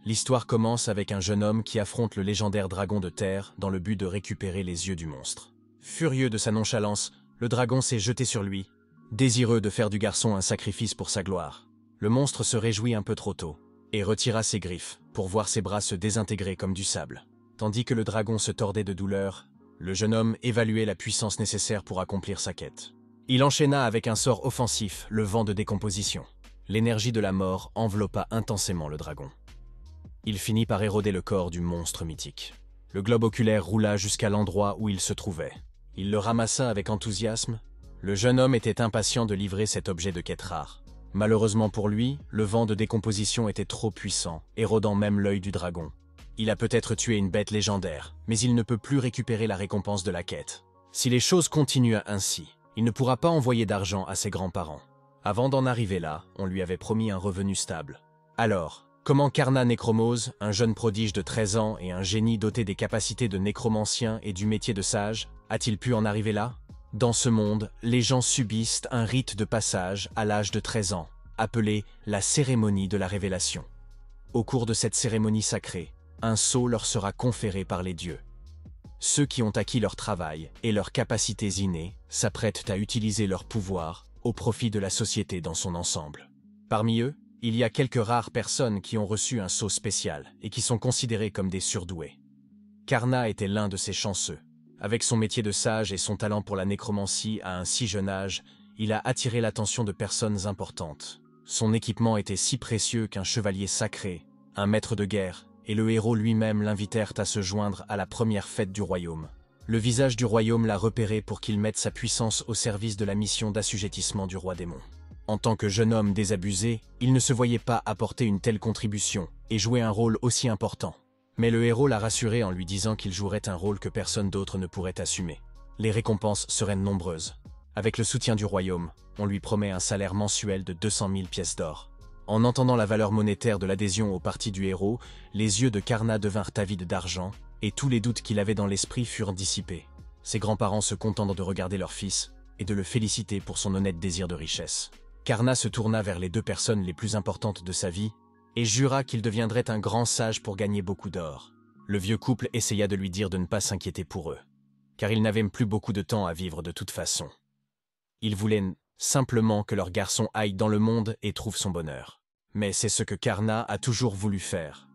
L'histoire commence avec un jeune homme qui affronte le légendaire dragon de terre dans le but de récupérer les yeux du monstre. Furieux de sa nonchalance, le dragon s'est jeté sur lui, désireux de faire du garçon un sacrifice pour sa gloire. Le monstre se réjouit un peu trop tôt et retira ses griffes pour voir ses bras se désintégrer comme du sable. Tandis que le dragon se tordait de douleur, le jeune homme évaluait la puissance nécessaire pour accomplir sa quête. Il enchaîna avec un sort offensif, le vent de décomposition. L'énergie de la mort enveloppa intensément le dragon. Il finit par éroder le corps du monstre mythique. Le globe oculaire roula jusqu'à l'endroit où il se trouvait. Il le ramassa avec enthousiasme. Le jeune homme était impatient de livrer cet objet de quête rare. Malheureusement pour lui, le vent de décomposition était trop puissant, érodant même l'œil du dragon. Il a peut-être tué une bête légendaire, mais il ne peut plus récupérer la récompense de la quête. Si les choses continuent ainsi, il ne pourra pas envoyer d'argent à ses grands-parents. Avant d'en arriver là, on lui avait promis un revenu stable. Alors, comment Karna Nécromose, un jeune prodige de 13 ans et un génie doté des capacités de nécromancien et du métier de sage, a-t-il pu en arriver là? Dans ce monde, les gens subissent un rite de passage à l'âge de 13 ans, appelé la cérémonie de la révélation. Au cours de cette cérémonie sacrée, un sceau leur sera conféré par les dieux. Ceux qui ont acquis leur travail et leurs capacités innées s'apprêtent à utiliser leur pouvoir au profit de la société dans son ensemble. Parmi eux, il y a quelques rares personnes qui ont reçu un sceau spécial et qui sont considérées comme des surdoués. Karna était l'un de ces chanceux. Avec son métier de sage et son talent pour la nécromancie à un si jeune âge, il a attiré l'attention de personnes importantes. Son équipement était si précieux qu'un chevalier sacré, un maître de guerre, et le héros lui-même l'invitèrent à se joindre à la première fête du royaume. Le visage du royaume l'a repéré pour qu'il mette sa puissance au service de la mission d'assujettissement du roi démon. En tant que jeune homme désabusé, il ne se voyait pas apporter une telle contribution et jouer un rôle aussi important. Mais le héros l'a rassuré en lui disant qu'il jouerait un rôle que personne d'autre ne pourrait assumer. Les récompenses seraient nombreuses. Avec le soutien du royaume, on lui promet un salaire mensuel de 200 000 pièces d'or. En entendant la valeur monétaire de l'adhésion au parti du héros, les yeux de Karna devinrent avides d'argent, et tous les doutes qu'il avait dans l'esprit furent dissipés. Ses grands-parents se contentent de regarder leur fils et de le féliciter pour son honnête désir de richesse. Karna se tourna vers les deux personnes les plus importantes de sa vie et jura qu'il deviendrait un grand sage pour gagner beaucoup d'or. Le vieux couple essaya de lui dire de ne pas s'inquiéter pour eux, car ils n'avaient plus beaucoup de temps à vivre de toute façon. Ils voulaient simplement que leur garçon aille dans le monde et trouve son bonheur. Mais c'est ce que Karna a toujours voulu faire.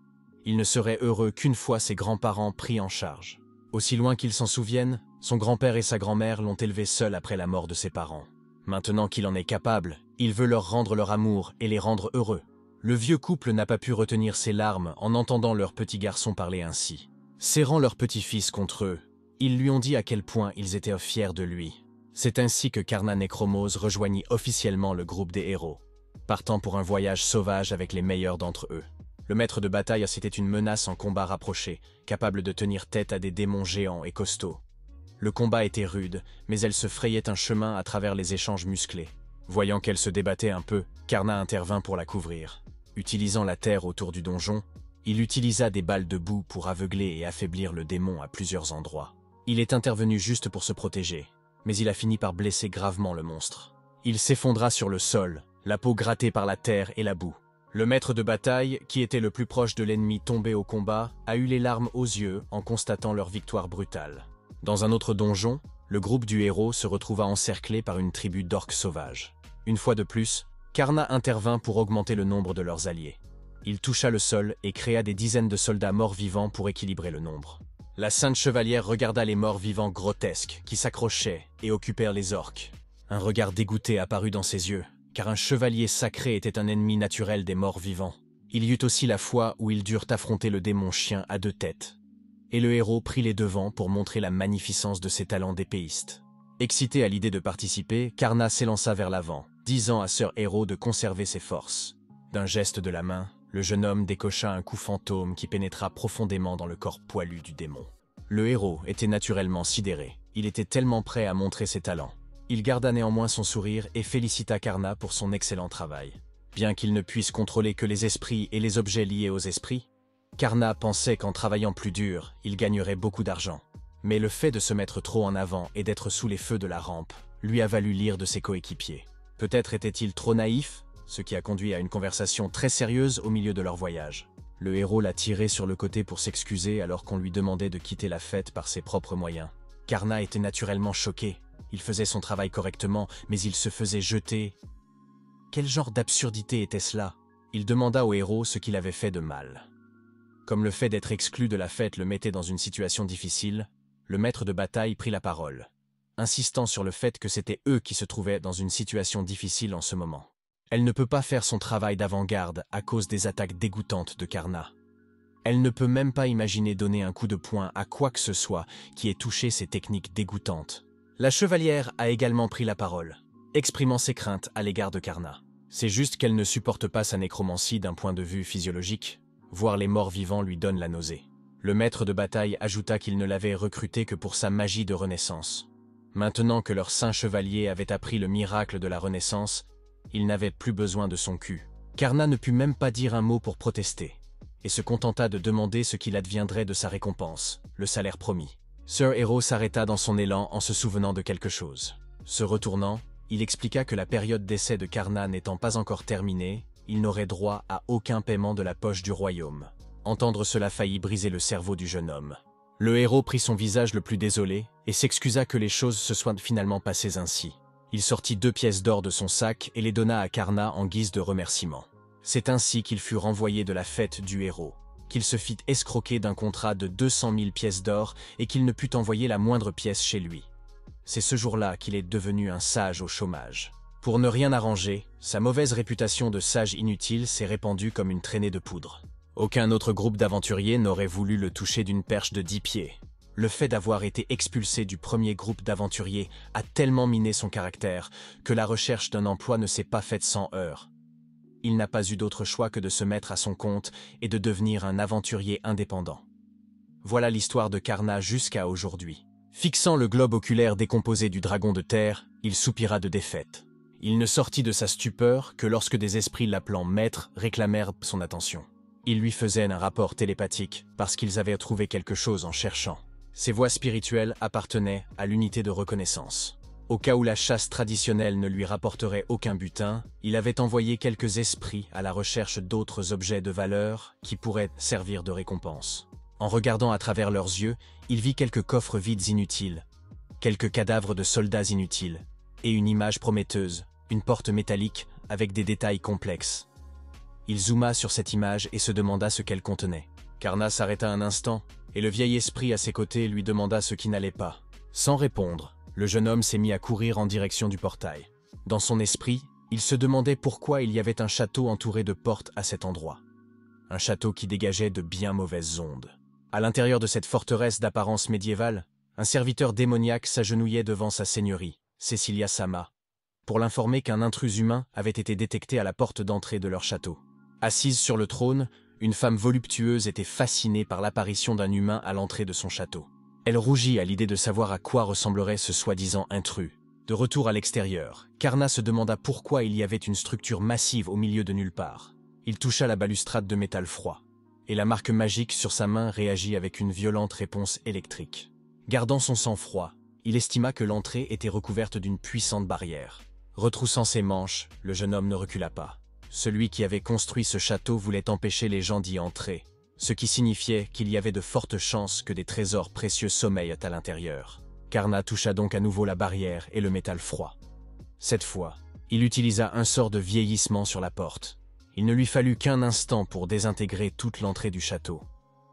Il ne serait heureux qu'une fois ses grands-parents pris en charge. Aussi loin qu'ils s'en souviennent, son grand-père et sa grand-mère l'ont élevé seul après la mort de ses parents. Maintenant qu'il en est capable, il veut leur rendre leur amour et les rendre heureux. Le vieux couple n'a pas pu retenir ses larmes en entendant leur petit garçon parler ainsi. Serrant leur petit-fils contre eux, ils lui ont dit à quel point ils étaient fiers de lui. C'est ainsi que Karna Nécromose rejoignit officiellement le groupe des héros, partant pour un voyage sauvage avec les meilleurs d'entre eux. Le maître de bataille c'était une menace en combat rapproché, capable de tenir tête à des démons géants et costauds. Le combat était rude, mais elle se frayait un chemin à travers les échanges musclés. Voyant qu'elle se débattait un peu, Karna intervint pour la couvrir. Utilisant la terre autour du donjon, il utilisa des balles de boue pour aveugler et affaiblir le démon à plusieurs endroits. Il est intervenu juste pour se protéger, mais il a fini par blesser gravement le monstre. Il s'effondra sur le sol, la peau grattée par la terre et la boue. Le maître de bataille, qui était le plus proche de l'ennemi tombé au combat, a eu les larmes aux yeux en constatant leur victoire brutale. Dans un autre donjon, le groupe du héros se retrouva encerclé par une tribu d'orques sauvages. Une fois de plus, Karna intervint pour augmenter le nombre de leurs alliés. Il toucha le sol et créa des dizaines de soldats morts-vivants pour équilibrer le nombre. La sainte chevalière regarda les morts-vivants grotesques qui s'accrochaient et occupèrent les orques. Un regard dégoûté apparut dans ses yeux, car un chevalier sacré était un ennemi naturel des morts-vivants. Il y eut aussi la fois où ils durent affronter le démon chien à deux têtes. Et le héros prit les devants pour montrer la magnificence de ses talents d'épéiste. Excité à l'idée de participer, Karna s'élança vers l'avant, disant à Sir Héros de conserver ses forces. D'un geste de la main, le jeune homme décocha un coup fantôme qui pénétra profondément dans le corps poilu du démon. Le héros était naturellement sidéré. Il était tellement prêt à montrer ses talents. Il garda néanmoins son sourire et félicita Karna pour son excellent travail. Bien qu'il ne puisse contrôler que les esprits et les objets liés aux esprits, Karna pensait qu'en travaillant plus dur, il gagnerait beaucoup d'argent. Mais le fait de se mettre trop en avant et d'être sous les feux de la rampe lui a valu lire de ses coéquipiers. Peut-être était-il trop naïf, ce qui a conduit à une conversation très sérieuse au milieu de leur voyage. Le héros l'a tiré sur le côté pour s'excuser alors qu'on lui demandait de quitter la fête par ses propres moyens. Karna était naturellement choqué. Il faisait son travail correctement, mais il se faisait jeter. Quel genre d'absurdité était cela? Il demanda au héros ce qu'il avait fait de mal. Comme le fait d'être exclu de la fête le mettait dans une situation difficile, le maître de bataille prit la parole, insistant sur le fait que c'était eux qui se trouvaient dans une situation difficile en ce moment. Elle ne peut pas faire son travail d'avant-garde à cause des attaques dégoûtantes de Karna. Elle ne peut même pas imaginer donner un coup de poing à quoi que ce soit qui ait touché ces techniques dégoûtantes. La chevalière a également pris la parole, exprimant ses craintes à l'égard de Karna. C'est juste qu'elle ne supporte pas sa nécromancie d'un point de vue physiologique. Voir les morts vivants lui donne la nausée. Le maître de bataille ajouta qu'il ne l'avait recruté que pour sa magie de renaissance. Maintenant que leur saint chevalier avait appris le miracle de la renaissance, il n'avait plus besoin de son cul. Karna ne put même pas dire un mot pour protester, et se contenta de demander ce qu'il adviendrait de sa récompense, le salaire promis. Sir Hero s'arrêta dans son élan en se souvenant de quelque chose. Se retournant, il expliqua que la période d'essai de Karna n'étant pas encore terminée, il n'aurait droit à aucun paiement de la poche du royaume. Entendre cela faillit briser le cerveau du jeune homme. Le héros prit son visage le plus désolé et s'excusa que les choses se soient finalement passées ainsi. Il sortit 2 pièces d'or de son sac et les donna à Karna en guise de remerciement. C'est ainsi qu'il fut renvoyé de la fête du héros, qu'il se fit escroquer d'un contrat de 200 000 pièces d'or et qu'il ne put envoyer la moindre pièce chez lui. C'est ce jour-là qu'il est devenu un sage au chômage. Pour ne rien arranger, sa mauvaise réputation de sage inutile s'est répandue comme une traînée de poudre. Aucun autre groupe d'aventuriers n'aurait voulu le toucher d'une perche de 10 pieds. Le fait d'avoir été expulsé du premier groupe d'aventuriers a tellement miné son caractère que la recherche d'un emploi ne s'est pas faite sans heurts. Il n'a pas eu d'autre choix que de se mettre à son compte et de devenir un aventurier indépendant. Voilà l'histoire de Karna jusqu'à aujourd'hui. Fixant le globe oculaire décomposé du dragon de terre, il soupira de défaite. Il ne sortit de sa stupeur que lorsque des esprits l'appelant maître réclamèrent son attention. Ils lui faisaient un rapport télépathique parce qu'ils avaient trouvé quelque chose en cherchant. Ces voix spirituelles appartenaient à l'unité de reconnaissance. Au cas où la chasse traditionnelle ne lui rapporterait aucun butin, il avait envoyé quelques esprits à la recherche d'autres objets de valeur qui pourraient servir de récompense. En regardant à travers leurs yeux, il vit quelques coffres vides inutiles, quelques cadavres de soldats inutiles, et une image prometteuse, une porte métallique avec des détails complexes. Il zooma sur cette image et se demanda ce qu'elle contenait. Karna s'arrêta un instant, et le vieil esprit à ses côtés lui demanda ce qui n'allait pas. Sans répondre, le jeune homme s'est mis à courir en direction du portail. Dans son esprit, il se demandait pourquoi il y avait un château entouré de portes à cet endroit. Un château qui dégageait de bien mauvaises ondes. À l'intérieur de cette forteresse d'apparence médiévale, un serviteur démoniaque s'agenouillait devant sa seigneurie, Cecilia Sama, pour l'informer qu'un intrus humain avait été détecté à la porte d'entrée de leur château. Assise sur le trône, une femme voluptueuse était fascinée par l'apparition d'un humain à l'entrée de son château. Elle rougit à l'idée de savoir à quoi ressemblerait ce soi-disant intrus. De retour à l'extérieur, Karna se demanda pourquoi il y avait une structure massive au milieu de nulle part. Il toucha la balustrade de métal froid, et la marque magique sur sa main réagit avec une violente réponse électrique. Gardant son sang-froid, il estima que l'entrée était recouverte d'une puissante barrière. Retroussant ses manches, le jeune homme ne recula pas. Celui qui avait construit ce château voulait empêcher les gens d'y entrer, ce qui signifiait qu'il y avait de fortes chances que des trésors précieux sommeillent à l'intérieur. Karna toucha donc à nouveau la barrière et le métal froid. Cette fois, il utilisa un sort de vieillissement sur la porte. Il ne lui fallut qu'un instant pour désintégrer toute l'entrée du château.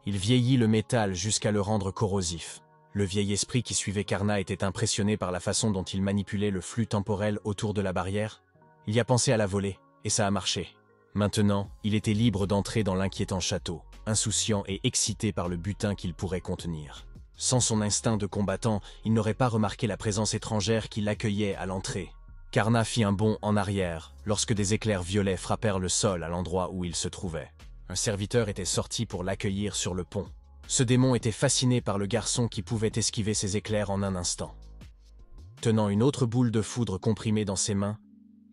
Il vieillit le métal jusqu'à le rendre corrosif. Le vieil esprit qui suivait Karna était impressionné par la façon dont il manipulait le flux temporel autour de la barrière. Il y a pensé à la voler, et ça a marché. Maintenant, il était libre d'entrer dans l'inquiétant château, insouciant et excité par le butin qu'il pourrait contenir. Sans son instinct de combattant, il n'aurait pas remarqué la présence étrangère qui l'accueillait à l'entrée. Karna fit un bond en arrière, lorsque des éclairs violets frappèrent le sol à l'endroit où il se trouvait. Un serviteur était sorti pour l'accueillir sur le pont. Ce démon était fasciné par le garçon qui pouvait esquiver ces éclairs en un instant. Tenant une autre boule de foudre comprimée dans ses mains,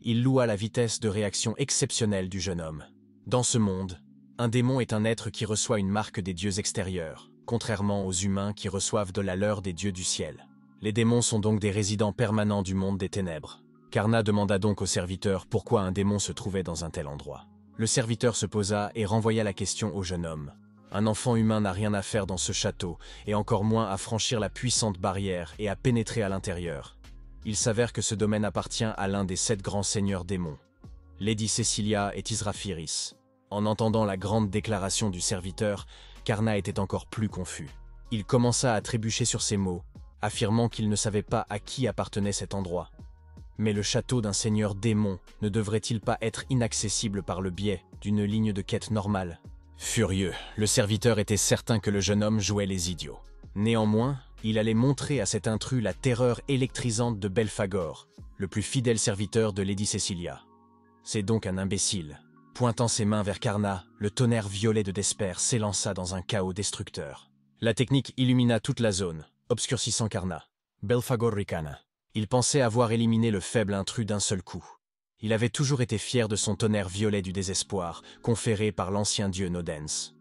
il loua la vitesse de réaction exceptionnelle du jeune homme. Dans ce monde, un démon est un être qui reçoit une marque des dieux extérieurs, contrairement aux humains qui reçoivent de la leur des dieux du ciel. Les démons sont donc des résidents permanents du monde des ténèbres. Karna demanda donc au serviteur pourquoi un démon se trouvait dans un tel endroit. Le serviteur se posa et renvoya la question au jeune homme. Un enfant humain n'a rien à faire dans ce château, et encore moins à franchir la puissante barrière et à pénétrer à l'intérieur. Il s'avère que ce domaine appartient à l'un des 7 grands seigneurs démons, Lady Cecilia et Tisrafiris. En entendant la grande déclaration du serviteur, Karna était encore plus confus. Il commença à trébucher sur ses mots, affirmant qu'il ne savait pas à qui appartenait cet endroit. Mais le château d'un seigneur démon ne devrait-il pas être inaccessible par le biais d'une ligne de quête normale? Furieux, le serviteur était certain que le jeune homme jouait les idiots. Néanmoins, il allait montrer à cet intrus la terreur électrisante de Belphagor, le plus fidèle serviteur de Lady Cecilia. C'est donc un imbécile. Pointant ses mains vers Karna, le tonnerre violet de Despair s'élança dans un chaos destructeur. La technique illumina toute la zone, obscurcissant Karna. Belphagor ricana. Il pensait avoir éliminé le faible intrus d'un seul coup. Il avait toujours été fier de son tonnerre violet du désespoir, conféré par l'ancien dieu Nodens.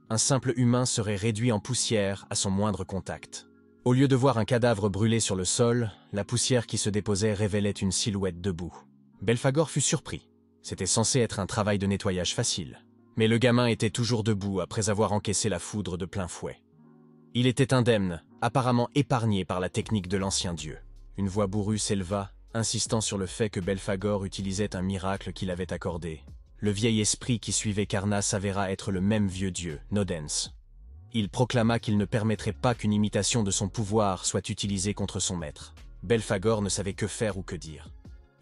Un simple humain serait réduit en poussière à son moindre contact. Au lieu de voir un cadavre brûlé sur le sol, la poussière qui se déposait révélait une silhouette debout. Belphagor fut surpris. C'était censé être un travail de nettoyage facile. Mais le gamin était toujours debout après avoir encaissé la foudre de plein fouet. Il était indemne, apparemment épargné par la technique de l'ancien dieu. Une voix bourrue s'éleva, insistant sur le fait que Belphagor utilisait un miracle qu'il avait accordé. Le vieil esprit qui suivait Karna s'avéra être le même vieux dieu, Nodens. Il proclama qu'il ne permettrait pas qu'une imitation de son pouvoir soit utilisée contre son maître. Belphagor ne savait que faire ou que dire.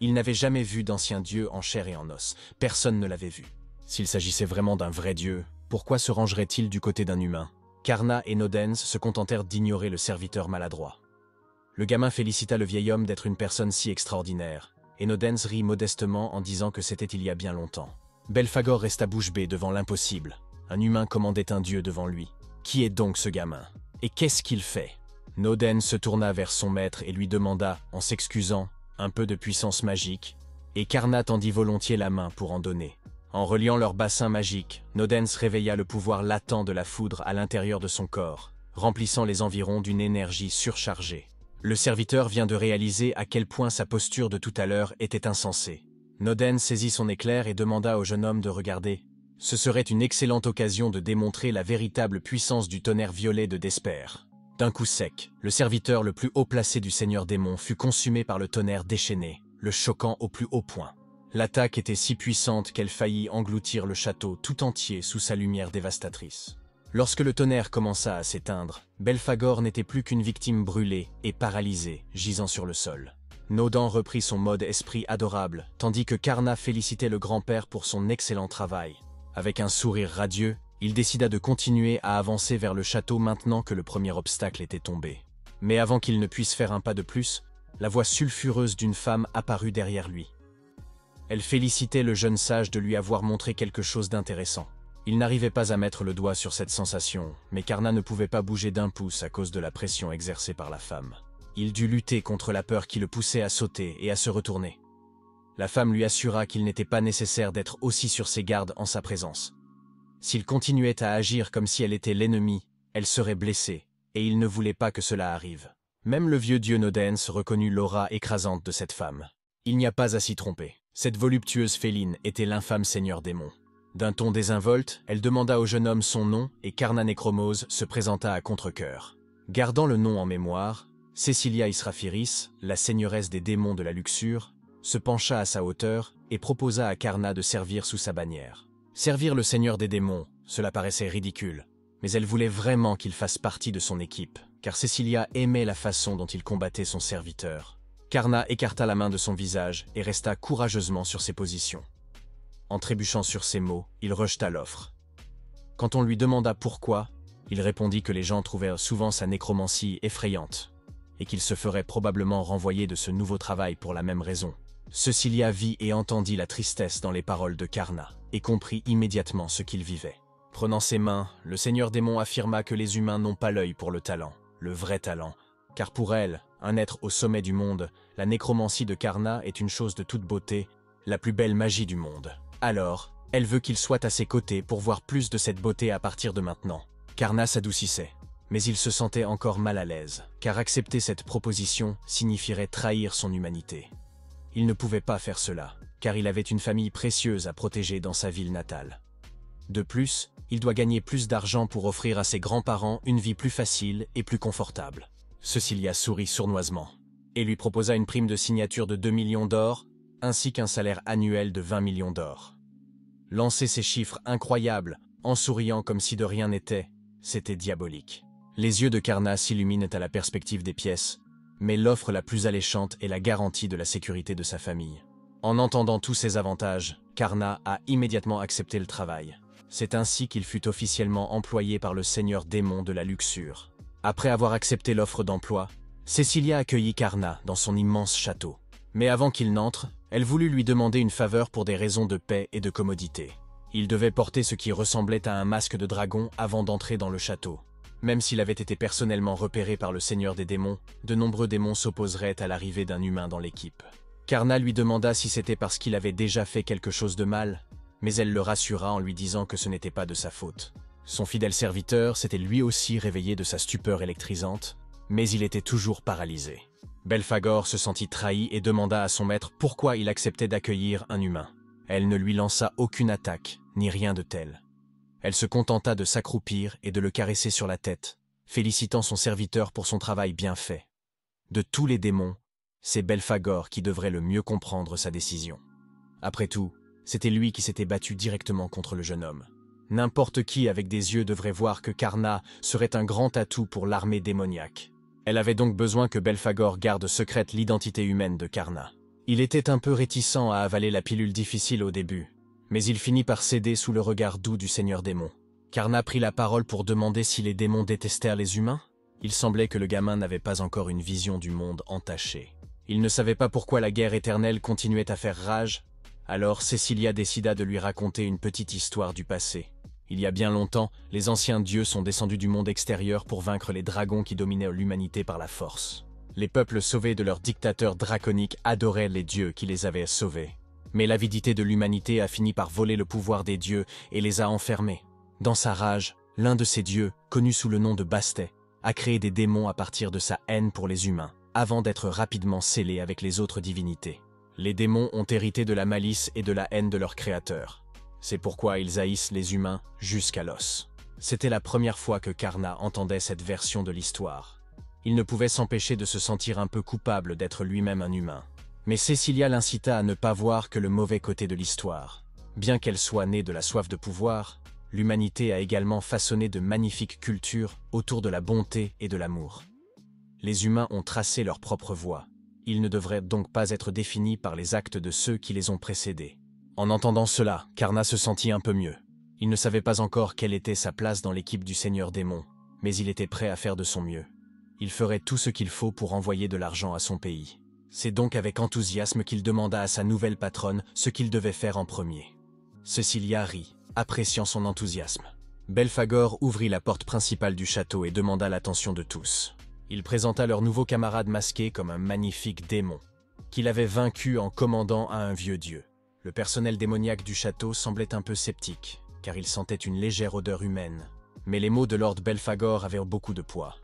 Il n'avait jamais vu d'ancien dieu en chair et en os. Personne ne l'avait vu. S'il s'agissait vraiment d'un vrai dieu, pourquoi se rangerait-il du côté d'un humain? Karna et Nodens se contentèrent d'ignorer le serviteur maladroit. Le gamin félicita le vieil homme d'être une personne si extraordinaire, et Nodens rit modestement en disant que c'était il y a bien longtemps. Belphagor resta bouche bée devant l'impossible. Un humain commandait un dieu devant lui. Qui est donc ce gamin? Et qu'est-ce qu'il fait? Nodens se tourna vers son maître et lui demanda, en s'excusant, un peu de puissance magique, et Karna tendit volontiers la main pour en donner. En reliant leur bassin magique, Nodens réveilla le pouvoir latent de la foudre à l'intérieur de son corps, remplissant les environs d'une énergie surchargée. Le serviteur vient de réaliser à quel point sa posture de tout à l'heure était insensée. Nodens saisit son éclair et demanda au jeune homme de regarder. Ce serait une excellente occasion de démontrer la véritable puissance du tonnerre violet de Despair. D'un coup sec, le serviteur le plus haut placé du seigneur démon fut consumé par le tonnerre déchaîné, le choquant au plus haut point. L'attaque était si puissante qu'elle faillit engloutir le château tout entier sous sa lumière dévastatrice. Lorsque le tonnerre commença à s'éteindre, Belphagor n'était plus qu'une victime brûlée et paralysée, gisant sur le sol. Nodan reprit son mode esprit adorable, tandis que Karna félicitait le grand-père pour son excellent travail. Avec un sourire radieux, il décida de continuer à avancer vers le château maintenant que le premier obstacle était tombé. Mais avant qu'il ne puisse faire un pas de plus, la voix sulfureuse d'une femme apparut derrière lui. Elle félicitait le jeune sage de lui avoir montré quelque chose d'intéressant. Il n'arrivait pas à mettre le doigt sur cette sensation, mais Karna ne pouvait pas bouger d'un pouce à cause de la pression exercée par la femme. Il dut lutter contre la peur qui le poussait à sauter et à se retourner. La femme lui assura qu'il n'était pas nécessaire d'être aussi sur ses gardes en sa présence. S'il continuait à agir comme si elle était l'ennemi, elle serait blessée, et il ne voulait pas que cela arrive. Même le vieux dieu Nodens reconnut l'aura écrasante de cette femme. Il n'y a pas à s'y tromper. Cette voluptueuse féline était l'infâme seigneur démon. D'un ton désinvolte, elle demanda au jeune homme son nom et Karna Necromose se présenta à contre-cœur. Gardant le nom en mémoire, Cecilia Israfiris, la seigneuresse des démons de la luxure, se pencha à sa hauteur et proposa à Karna de servir sous sa bannière. Servir le seigneur des démons, cela paraissait ridicule, mais elle voulait vraiment qu'il fasse partie de son équipe, car Cecilia aimait la façon dont il combattait son serviteur. Karna écarta la main de son visage et resta courageusement sur ses positions. En trébuchant sur ces mots, il rejeta l'offre. Quand on lui demanda pourquoi, il répondit que les gens trouvaient souvent sa nécromancie effrayante, et qu'il se ferait probablement renvoyer de ce nouveau travail pour la même raison. Cecilia vit et entendit la tristesse dans les paroles de Karna, et comprit immédiatement ce qu'il vivait. Prenant ses mains, le seigneur démon affirma que les humains n'ont pas l'œil pour le talent, le vrai talent, car pour elle, un être au sommet du monde, la nécromancie de Karna est une chose de toute beauté, la plus belle magie du monde. Alors, elle veut qu'il soit à ses côtés pour voir plus de cette beauté à partir de maintenant. Karna s'adoucissait, mais il se sentait encore mal à l'aise, car accepter cette proposition signifierait trahir son humanité. Il ne pouvait pas faire cela. car il avait une famille précieuse à protéger dans sa ville natale. De plus, il doit gagner plus d'argent pour offrir à ses grands-parents une vie plus facile et plus confortable. Cecilia sourit sournoisement et lui proposa une prime de signature de 2 millions d'or, ainsi qu'un salaire annuel de 20 millions d'or. Lancer ces chiffres incroyables, en souriant comme si de rien n'était, c'était diabolique. Les yeux de Karna s'illuminent à la perspective des pièces, mais l'offre la plus alléchante est la garantie de la sécurité de sa famille. En entendant tous ces avantages, Karna a immédiatement accepté le travail. C'est ainsi qu'il fut officiellement employé par le seigneur démon de la luxure. Après avoir accepté l'offre d'emploi, Cecilia accueillit Karna dans son immense château. Mais avant qu'il n'entre, elle voulut lui demander une faveur pour des raisons de paix et de commodité. Il devait porter ce qui ressemblait à un masque de dragon avant d'entrer dans le château. Même s'il avait été personnellement repéré par le seigneur des démons, de nombreux démons s'opposeraient à l'arrivée d'un humain dans l'équipe. Karna lui demanda si c'était parce qu'il avait déjà fait quelque chose de mal, mais elle le rassura en lui disant que ce n'était pas de sa faute. Son fidèle serviteur s'était lui aussi réveillé de sa stupeur électrisante, mais il était toujours paralysé. Belphagor se sentit trahi et demanda à son maître pourquoi il acceptait d'accueillir un humain. Elle ne lui lança aucune attaque, ni rien de tel. Elle se contenta de s'accroupir et de le caresser sur la tête, félicitant son serviteur pour son travail bien fait. De tous les démons, c'est Belphagor qui devrait le mieux comprendre sa décision. Après tout, c'était lui qui s'était battu directement contre le jeune homme. N'importe qui avec des yeux devrait voir que Karna serait un grand atout pour l'armée démoniaque. Elle avait donc besoin que Belphagor garde secrète l'identité humaine de Karna. Il était un peu réticent à avaler la pilule difficile au début, mais il finit par céder sous le regard doux du seigneur démon. Karna prit la parole pour demander si les démons détestèrent les humains. Il semblait que le gamin n'avait pas encore une vision du monde entaché. Il ne savait pas pourquoi la guerre éternelle continuait à faire rage, alors Cecilia décida de lui raconter une petite histoire du passé. Il y a bien longtemps, les anciens dieux sont descendus du monde extérieur pour vaincre les dragons qui dominaient l'humanité par la force. Les peuples sauvés de leurs dictateurs draconiques adoraient les dieux qui les avaient sauvés. Mais l'avidité de l'humanité a fini par voler le pouvoir des dieux et les a enfermés. Dans sa rage, l'un de ces dieux, connu sous le nom de Bastet, a créé des démons à partir de sa haine pour les humains, avant d'être rapidement scellé avec les autres divinités. Les démons ont hérité de la malice et de la haine de leur créateur. C'est pourquoi ils haïssent les humains jusqu'à l'os. C'était la première fois que Karna entendait cette version de l'histoire. Il ne pouvait s'empêcher de se sentir un peu coupable d'être lui-même un humain. Mais Cecilia l'incita à ne pas voir que le mauvais côté de l'histoire. Bien qu'elle soit née de la soif de pouvoir, l'humanité a également façonné de magnifiques cultures autour de la bonté et de l'amour. Les humains ont tracé leur propre voie. Ils ne devraient donc pas être définis par les actes de ceux qui les ont précédés. En entendant cela, Karna se sentit un peu mieux. Il ne savait pas encore quelle était sa place dans l'équipe du Seigneur Démon, mais il était prêt à faire de son mieux. Il ferait tout ce qu'il faut pour envoyer de l'argent à son pays. C'est donc avec enthousiasme qu'il demanda à sa nouvelle patronne ce qu'il devait faire en premier. Cecilia rit, appréciant son enthousiasme. Belphagor ouvrit la porte principale du château et demanda l'attention de tous. Il présenta leur nouveau camarade masqué comme un magnifique démon, qu'il avait vaincu en commandant à un vieux dieu. Le personnel démoniaque du château semblait un peu sceptique, car il sentait une légère odeur humaine. Mais les mots de Lord Belphagor avaient beaucoup de poids.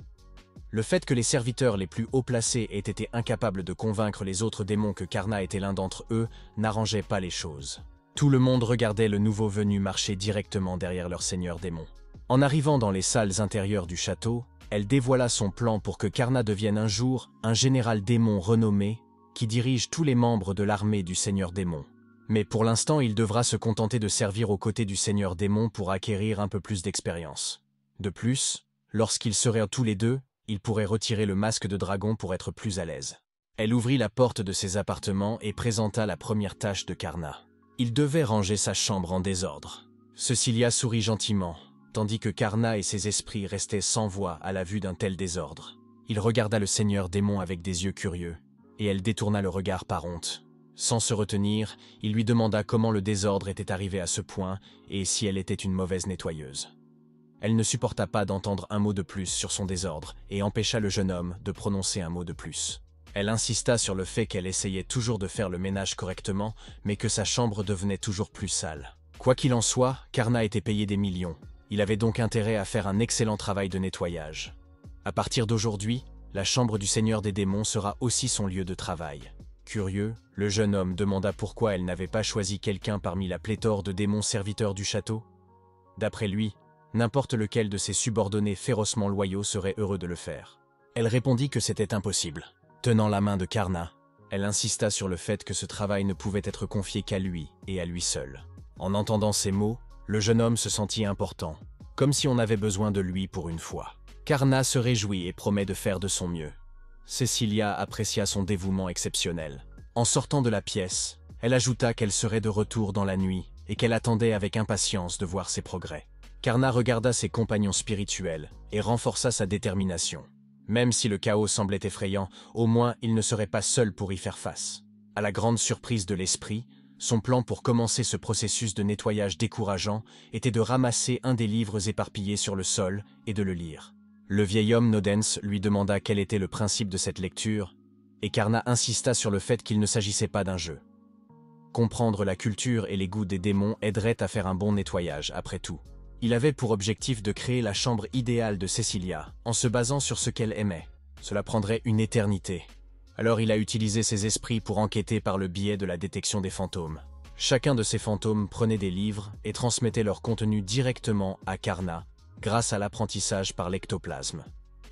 Le fait que les serviteurs les plus haut placés aient été incapables de convaincre les autres démons que Karna était l'un d'entre eux n'arrangeait pas les choses. Tout le monde regardait le nouveau venu marcher directement derrière leur seigneur démon. En arrivant dans les salles intérieures du château, elle dévoila son plan pour que Karna devienne un jour un général démon renommé qui dirige tous les membres de l'armée du seigneur démon. Mais pour l'instant, il devra se contenter de servir aux côtés du seigneur démon pour acquérir un peu plus d'expérience. De plus, lorsqu'ils seraient tous les deux, il pourrait retirer le masque de dragon pour être plus à l'aise. Elle ouvrit la porte de ses appartements et présenta la première tâche de Karna. Il devait ranger sa chambre en désordre. Cecilia sourit gentiment, tandis que Karna et ses esprits restaient sans voix à la vue d'un tel désordre. Il regarda le seigneur démon avec des yeux curieux, et elle détourna le regard par honte. Sans se retenir, il lui demanda comment le désordre était arrivé à ce point et si elle était une mauvaise nettoyeuse. Elle ne supporta pas d'entendre un mot de plus sur son désordre et empêcha le jeune homme de prononcer un mot de plus. Elle insista sur le fait qu'elle essayait toujours de faire le ménage correctement, mais que sa chambre devenait toujours plus sale. Quoi qu'il en soit, Karna était payé des millions. Il avait donc intérêt à faire un excellent travail de nettoyage. À partir d'aujourd'hui, la chambre du Seigneur des démons sera aussi son lieu de travail. Curieux, le jeune homme demanda pourquoi elle n'avait pas choisi quelqu'un parmi la pléthore de démons serviteurs du château. D'après lui, n'importe lequel de ses subordonnés férocement loyaux serait heureux de le faire. Elle répondit que c'était impossible. Tenant la main de Karna, elle insista sur le fait que ce travail ne pouvait être confié qu'à lui et à lui seul. En entendant ces mots, le jeune homme se sentit important, comme si on avait besoin de lui pour une fois. Karna se réjouit et promet de faire de son mieux. Cecilia apprécia son dévouement exceptionnel. En sortant de la pièce, elle ajouta qu'elle serait de retour dans la nuit et qu'elle attendait avec impatience de voir ses progrès. Karna regarda ses compagnons spirituels et renforça sa détermination. Même si le chaos semblait effrayant, au moins il ne serait pas seul pour y faire face. À la grande surprise de l'esprit, son plan pour commencer ce processus de nettoyage décourageant était de ramasser un des livres éparpillés sur le sol et de le lire. Le vieil homme Nodens lui demanda quel était le principe de cette lecture, et Karna insista sur le fait qu'il ne s'agissait pas d'un jeu. Comprendre la culture et les goûts des démons aiderait à faire un bon nettoyage, après tout. Il avait pour objectif de créer la chambre idéale de Cecilia, en se basant sur ce qu'elle aimait. Cela prendrait une éternité. Alors il a utilisé ses esprits pour enquêter par le biais de la détection des fantômes. Chacun de ces fantômes prenait des livres et transmettait leur contenu directement à Karna, grâce à l'apprentissage par l'ectoplasme.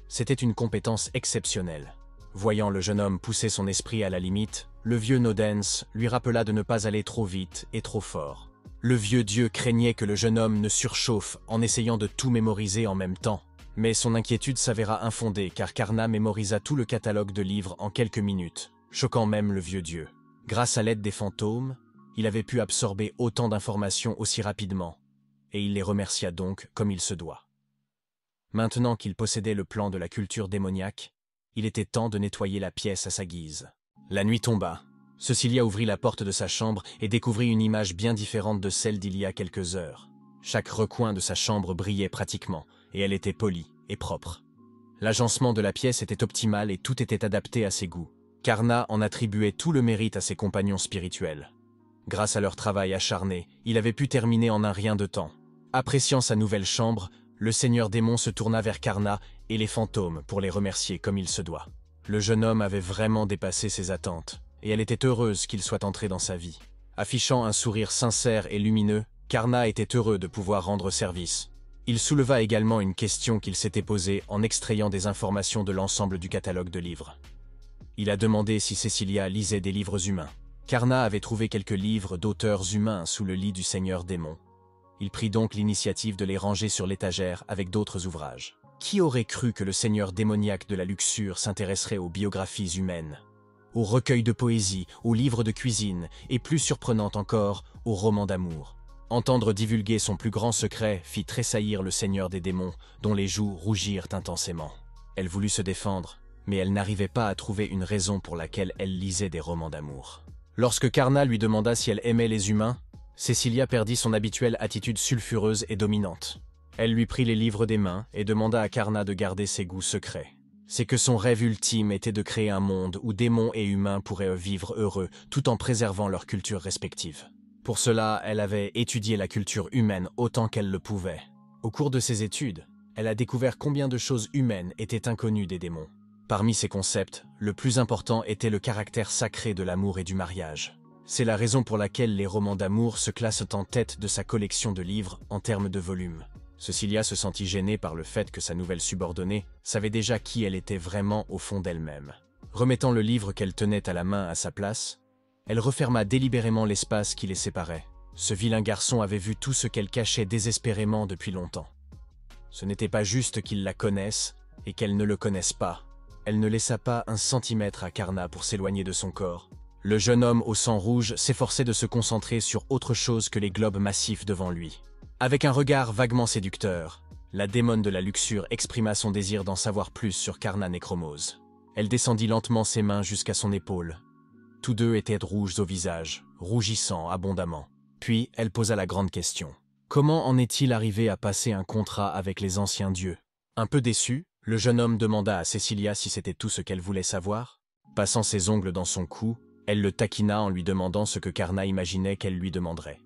C'était une compétence exceptionnelle. Voyant le jeune homme pousser son esprit à la limite, le vieux Nodens lui rappela de ne pas aller trop vite et trop fort. Le vieux dieu craignait que le jeune homme ne surchauffe en essayant de tout mémoriser en même temps. Mais son inquiétude s'avéra infondée car Karna mémorisa tout le catalogue de livres en quelques minutes, choquant même le vieux dieu. Grâce à l'aide des fantômes, il avait pu absorber autant d'informations aussi rapidement, et il les remercia donc comme il se doit. Maintenant qu'il possédait le plan de la culture démoniaque, il était temps de nettoyer la pièce à sa guise. La nuit tomba. Cecilia ouvrit la porte de sa chambre et découvrit une image bien différente de celle d'il y a quelques heures. Chaque recoin de sa chambre brillait pratiquement, et elle était polie et propre. L'agencement de la pièce était optimal et tout était adapté à ses goûts. Karna en attribuait tout le mérite à ses compagnons spirituels. Grâce à leur travail acharné, il avait pu terminer en un rien de temps. Appréciant sa nouvelle chambre, le seigneur démon se tourna vers Karna et les fantômes pour les remercier comme il se doit. Le jeune homme avait vraiment dépassé ses attentes, et elle était heureuse qu'il soit entré dans sa vie. Affichant un sourire sincère et lumineux, Karna était heureux de pouvoir rendre service. Il souleva également une question qu'il s'était posée en extrayant des informations de l'ensemble du catalogue de livres. Il a demandé si Cecilia lisait des livres humains. Karna avait trouvé quelques livres d'auteurs humains sous le lit du seigneur démon. Il prit donc l'initiative de les ranger sur l'étagère avec d'autres ouvrages. Qui aurait cru que le seigneur démoniaque de la luxure s'intéresserait aux biographies humaines, aux recueils de poésie, aux livres de cuisine, et plus surprenant encore, aux romans d'amour. Entendre divulguer son plus grand secret fit tressaillir le seigneur des démons, dont les joues rougirent intensément. Elle voulut se défendre, mais elle n'arrivait pas à trouver une raison pour laquelle elle lisait des romans d'amour. Lorsque Karna lui demanda si elle aimait les humains, Cecilia perdit son habituelle attitude sulfureuse et dominante. Elle lui prit les livres des mains et demanda à Karna de garder ses goûts secrets. C'est que son rêve ultime était de créer un monde où démons et humains pourraient vivre heureux tout en préservant leurs cultures respectives. Pour cela, elle avait étudié la culture humaine autant qu'elle le pouvait. Au cours de ses études, elle a découvert combien de choses humaines étaient inconnues des démons. Parmi ces concepts, le plus important était le caractère sacré de l'amour et du mariage. C'est la raison pour laquelle les romans d'amour se classent en tête de sa collection de livres en termes de volume. Cecilia se sentit gênée par le fait que sa nouvelle subordonnée savait déjà qui elle était vraiment au fond d'elle-même. Remettant le livre qu'elle tenait à la main à sa place, elle referma délibérément l'espace qui les séparait. Ce vilain garçon avait vu tout ce qu'elle cachait désespérément depuis longtemps. Ce n'était pas juste qu'il la connaisse et qu'elle ne le connaisse pas. Elle ne laissa pas un centimètre à Karna pour s'éloigner de son corps. Le jeune homme au sang rouge s'efforçait de se concentrer sur autre chose que les globes massifs devant lui. Avec un regard vaguement séducteur, la démone de la luxure exprima son désir d'en savoir plus sur Karna Necromose. Elle descendit lentement ses mains jusqu'à son épaule. Tous deux étaient rouges au visage, rougissant abondamment. Puis elle posa la grande question. Comment en est-il arrivé à passer un contrat avec les anciens dieux? Un peu déçu, le jeune homme demanda à Cecilia si c'était tout ce qu'elle voulait savoir. Passant ses ongles dans son cou, elle le taquina en lui demandant ce que Karna imaginait qu'elle lui demanderait.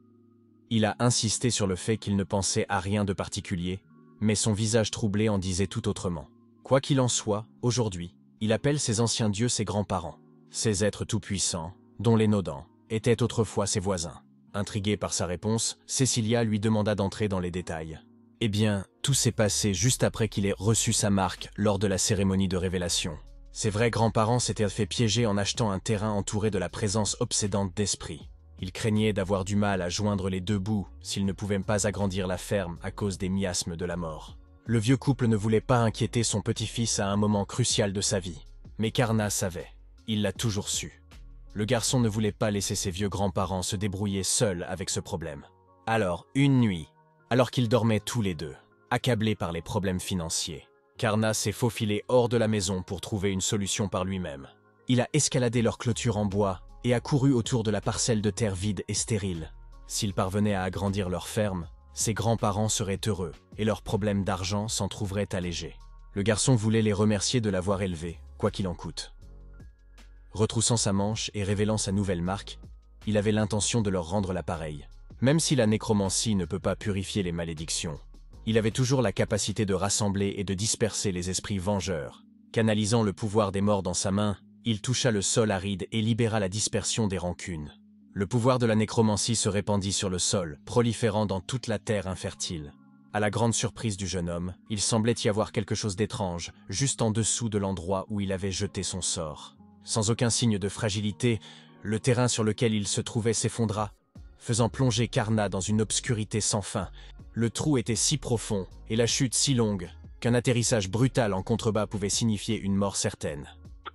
Il a insisté sur le fait qu'il ne pensait à rien de particulier, mais son visage troublé en disait tout autrement. Quoi qu'il en soit, aujourd'hui, il appelle ses anciens dieux ses grands-parents. Ces êtres tout-puissants, dont les Nodans, étaient autrefois ses voisins. Intriguée par sa réponse, Cecilia lui demanda d'entrer dans les détails. Eh bien, tout s'est passé juste après qu'il ait reçu sa marque lors de la cérémonie de révélation. Ses vrais grands-parents s'étaient fait piéger en achetant un terrain entouré de la présence obsédante d'esprits. Ils craignaient d'avoir du mal à joindre les deux bouts s'ils ne pouvaient pas agrandir la ferme à cause des miasmes de la mort. Le vieux couple ne voulait pas inquiéter son petit-fils à un moment crucial de sa vie. Mais Karna savait. Il l'a toujours su. Le garçon ne voulait pas laisser ses vieux grands-parents se débrouiller seuls avec ce problème. Alors, une nuit, alors qu'ils dormaient tous les deux, accablés par les problèmes financiers, Karna s'est faufilé hors de la maison pour trouver une solution par lui-même. Il a escaladé leur clôture en bois et a couru autour de la parcelle de terre vide et stérile. S'ils parvenaient à agrandir leur ferme, ses grands-parents seraient heureux et leurs problèmes d'argent s'en trouveraient allégés. Le garçon voulait les remercier de l'avoir élevé, quoi qu'il en coûte. Retroussant sa manche et révélant sa nouvelle marque, il avait l'intention de leur rendre l'appareil. Même si la nécromancie ne peut pas purifier les malédictions, il avait toujours la capacité de rassembler et de disperser les esprits vengeurs. Canalisant le pouvoir des morts dans sa main, il toucha le sol aride et libéra la dispersion des rancunes. Le pouvoir de la nécromancie se répandit sur le sol, proliférant dans toute la terre infertile. À la grande surprise du jeune homme, il semblait y avoir quelque chose d'étrange, juste en dessous de l'endroit où il avait jeté son sort. Sans aucun signe de fragilité, le terrain sur lequel il se trouvait s'effondra, faisant plonger Karna dans une obscurité sans fin. Le trou était si profond et la chute si longue qu'un atterrissage brutal en contrebas pouvait signifier une mort certaine.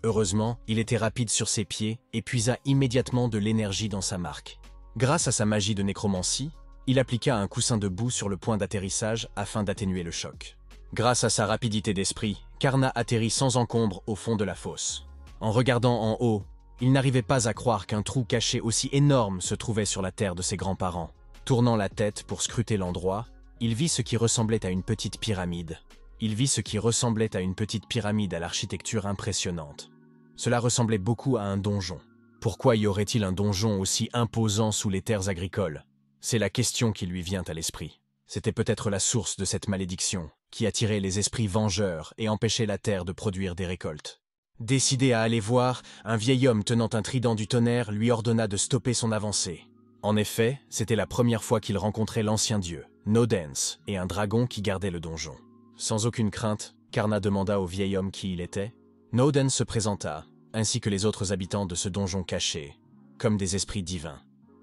Heureusement, il était rapide sur ses pieds et puisa immédiatement de l'énergie dans sa marque. Grâce à sa magie de nécromancie, il appliqua un coussin de boue sur le point d'atterrissage afin d'atténuer le choc. Grâce à sa rapidité d'esprit, Karna atterrit sans encombre au fond de la fosse. En regardant en haut, il n'arrivait pas à croire qu'un trou caché aussi énorme se trouvait sur la terre de ses grands-parents. Tournant la tête pour scruter l'endroit, il vit ce qui ressemblait à une petite pyramide. À l'architecture impressionnante. Cela ressemblait beaucoup à un donjon. Pourquoi y aurait-il un donjon aussi imposant sous les terres agricoles? C'est la question qui lui vient à l'esprit. C'était peut-être la source de cette malédiction, qui attirait les esprits vengeurs et empêchait la terre de produire des récoltes. Décidé à aller voir, un vieil homme tenant un trident du tonnerre lui ordonna de stopper son avancée. En effet, c'était la première fois qu'il rencontrait l'ancien dieu, Nodens, et un dragon qui gardait le donjon. Sans aucune crainte, Karna demanda au vieil homme qui il était. Nodens se présenta, ainsi que les autres habitants de ce donjon caché, comme des esprits divins.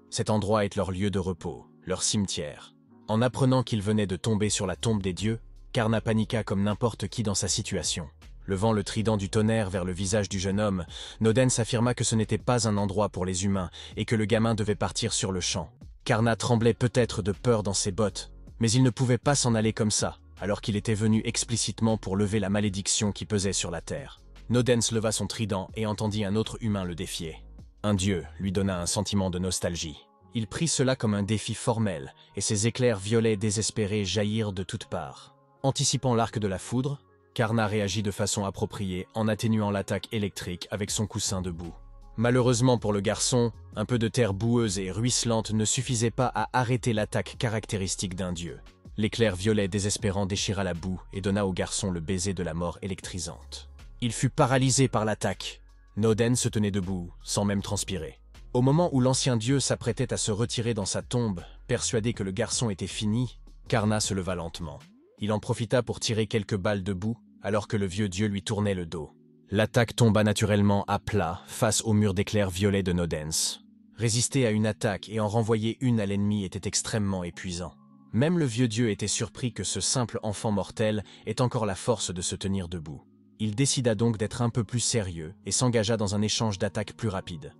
Cet endroit est leur lieu de repos, leur cimetière. En apprenant qu'il venait de tomber sur la tombe des dieux, Karna paniqua comme n'importe qui dans sa situation. Levant le trident du tonnerre vers le visage du jeune homme, Nodens affirma que ce n'était pas un endroit pour les humains et que le gamin devait partir sur le champ. Karna tremblait peut-être de peur dans ses bottes, mais il ne pouvait pas s'en aller comme ça, alors qu'il était venu explicitement pour lever la malédiction qui pesait sur la terre. Nodens leva son trident et entendit un autre humain le défier. Un dieu lui donna un sentiment de nostalgie. Il prit cela comme un défi formel, et ses éclairs violets désespérés jaillirent de toutes parts. Anticipant l'arc de la foudre, Karna réagit de façon appropriée en atténuant l'attaque électrique avec son coussin de boue. Malheureusement pour le garçon, un peu de terre boueuse et ruisselante ne suffisait pas à arrêter l'attaque caractéristique d'un dieu. L'éclair violet désespérant déchira la boue et donna au garçon le baiser de la mort électrisante. Il fut paralysé par l'attaque. Nodens se tenait debout, sans même transpirer. Au moment où l'ancien dieu s'apprêtait à se retirer dans sa tombe, persuadé que le garçon était fini, Karna se leva lentement. Il en profita pour tirer quelques balles de boue, alors que le vieux dieu lui tournait le dos. L'attaque tomba naturellement à plat, face au mur d'éclairs violets de Nodens. Résister à une attaque et en renvoyer une à l'ennemi était extrêmement épuisant. Même le vieux dieu était surpris que ce simple enfant mortel ait encore la force de se tenir debout. Il décida donc d'être un peu plus sérieux et s'engagea dans un échange d'attaques plus rapide.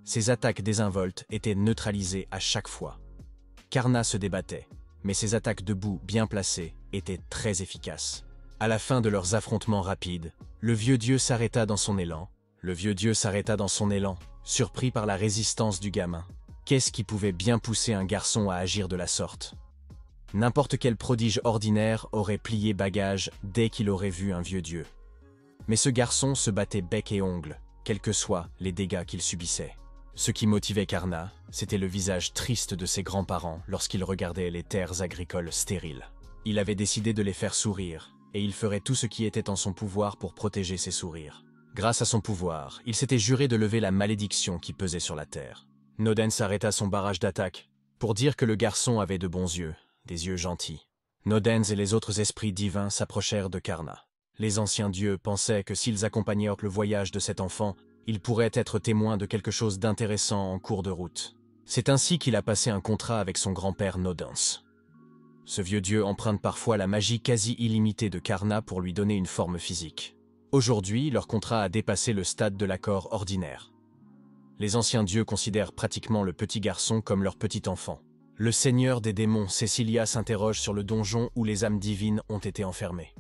Ses attaques désinvoltes étaient neutralisées à chaque fois. Karna se débattait, mais ses attaques debout bien placées étaient très efficaces. À la fin de leurs affrontements rapides, le vieux dieu s'arrêta dans son élan. Surpris par la résistance du gamin. Qu'est-ce qui pouvait bien pousser un garçon à agir de la sorte? N'importe quel prodige ordinaire aurait plié bagage dès qu'il aurait vu un vieux dieu. Mais ce garçon se battait bec et ongle, quels que soient les dégâts qu'il subissait. Ce qui motivait Karna, c'était le visage triste de ses grands-parents lorsqu'ils regardaient les terres agricoles stériles. Il avait décidé de les faire sourire, et il ferait tout ce qui était en son pouvoir pour protéger ces sourires. Grâce à son pouvoir, il s'était juré de lever la malédiction qui pesait sur la terre. Nodens arrêta son barrage d'attaque pour dire que le garçon avait de bons yeux, des yeux gentils. Nodens et les autres esprits divins s'approchèrent de Karna. Les anciens dieux pensaient que s'ils accompagnaient le voyage de cet enfant, ils pourraient être témoins de quelque chose d'intéressant en cours de route. C'est ainsi qu'il a passé un contrat avec son grand-père Nodens. Ce vieux dieu emprunte parfois la magie quasi illimitée de Karna pour lui donner une forme physique. Aujourd'hui, leur contrat a dépassé le stade de l'accord ordinaire. Les anciens dieux considèrent pratiquement le petit garçon comme leur petit enfant. Le seigneur des démons, Cecilia, s'interroge sur le donjon où les âmes divines ont été enfermées.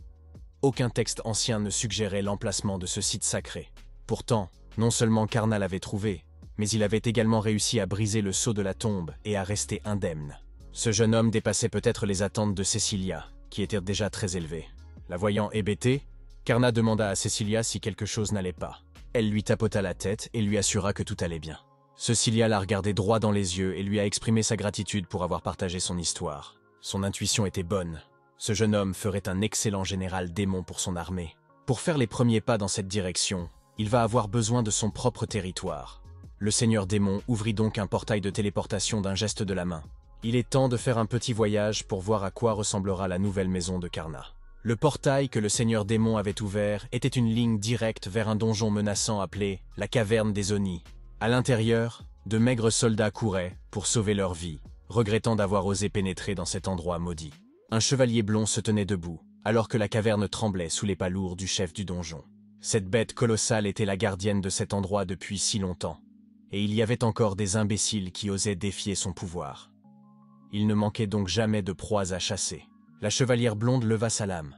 Aucun texte ancien ne suggérait l'emplacement de ce site sacré. Pourtant, non seulement Karna l'avait trouvé, mais il avait également réussi à briser le sceau de la tombe et à rester indemne. Ce jeune homme dépassait peut-être les attentes de Cecilia, qui étaient déjà très élevées. La voyant hébétée, Karna demanda à Cecilia si quelque chose n'allait pas. Elle lui tapota la tête et lui assura que tout allait bien. Cecilia l'a regardé droit dans les yeux et lui a exprimé sa gratitude pour avoir partagé son histoire. Son intuition était bonne. Ce jeune homme ferait un excellent général démon pour son armée. Pour faire les premiers pas dans cette direction, il va avoir besoin de son propre territoire. Le seigneur démon ouvrit donc un portail de téléportation d'un geste de la main. Il est temps de faire un petit voyage pour voir à quoi ressemblera la nouvelle maison de Karna. Le portail que le seigneur démon avait ouvert était une ligne directe vers un donjon menaçant appelé la caverne des Oni. À l'intérieur, de maigres soldats couraient pour sauver leur vie, regrettant d'avoir osé pénétrer dans cet endroit maudit. Un chevalier blond se tenait debout, alors que la caverne tremblait sous les pas lourds du chef du donjon. Cette bête colossale était la gardienne de cet endroit depuis si longtemps, et il y avait encore des imbéciles qui osaient défier son pouvoir. Il ne manquait donc jamais de proies à chasser. La chevalière blonde leva sa lame.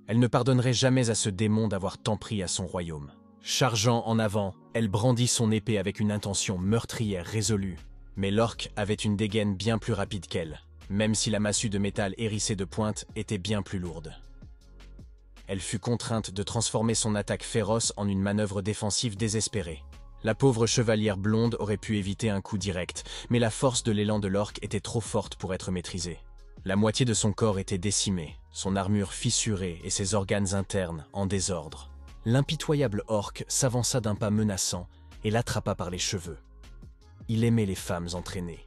Elle ne pardonnerait jamais à ce démon d'avoir tant pris à son royaume. Chargeant en avant, elle brandit son épée avec une intention meurtrière résolue. Mais l'orque avait une dégaine bien plus rapide qu'elle, même si la massue de métal hérissée de pointes était bien plus lourde. Elle fut contrainte de transformer son attaque féroce en une manœuvre défensive désespérée. La pauvre chevalière blonde aurait pu éviter un coup direct, mais la force de l'élan de l'orque était trop forte pour être maîtrisée. La moitié de son corps était décimée, son armure fissurée et ses organes internes en désordre. L'impitoyable orque s'avança d'un pas menaçant et l'attrapa par les cheveux. Il aimait les femmes entraînées.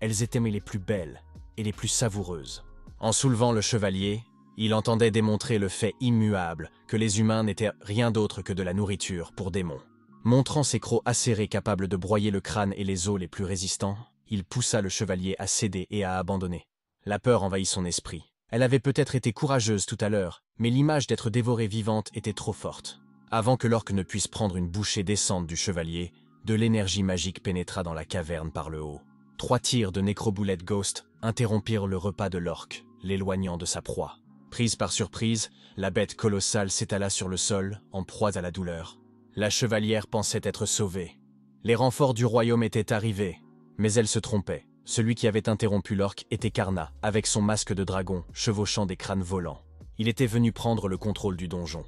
Elles étaient les plus belles et les plus savoureuses. En soulevant le chevalier, il entendait démontrer le fait immuable que les humains n'étaient rien d'autre que de la nourriture pour démons. Montrant ses crocs acérés capables de broyer le crâne et les os les plus résistants, il poussa le chevalier à céder et à abandonner. La peur envahit son esprit. Elle avait peut-être été courageuse tout à l'heure, mais l'image d'être dévorée vivante était trop forte. Avant que l'orque ne puisse prendre une bouchée décente du chevalier, de l'énergie magique pénétra dans la caverne par le haut. 3 tirs de nécroboulette Ghost interrompirent le repas de l'orque, l'éloignant de sa proie. Prise par surprise, la bête colossale s'étala sur le sol, en proie à la douleur. La chevalière pensait être sauvée. Les renforts du royaume étaient arrivés, mais elle se trompait. Celui qui avait interrompu l'orque était Karna, avec son masque de dragon, chevauchant des crânes volants. Il était venu prendre le contrôle du donjon.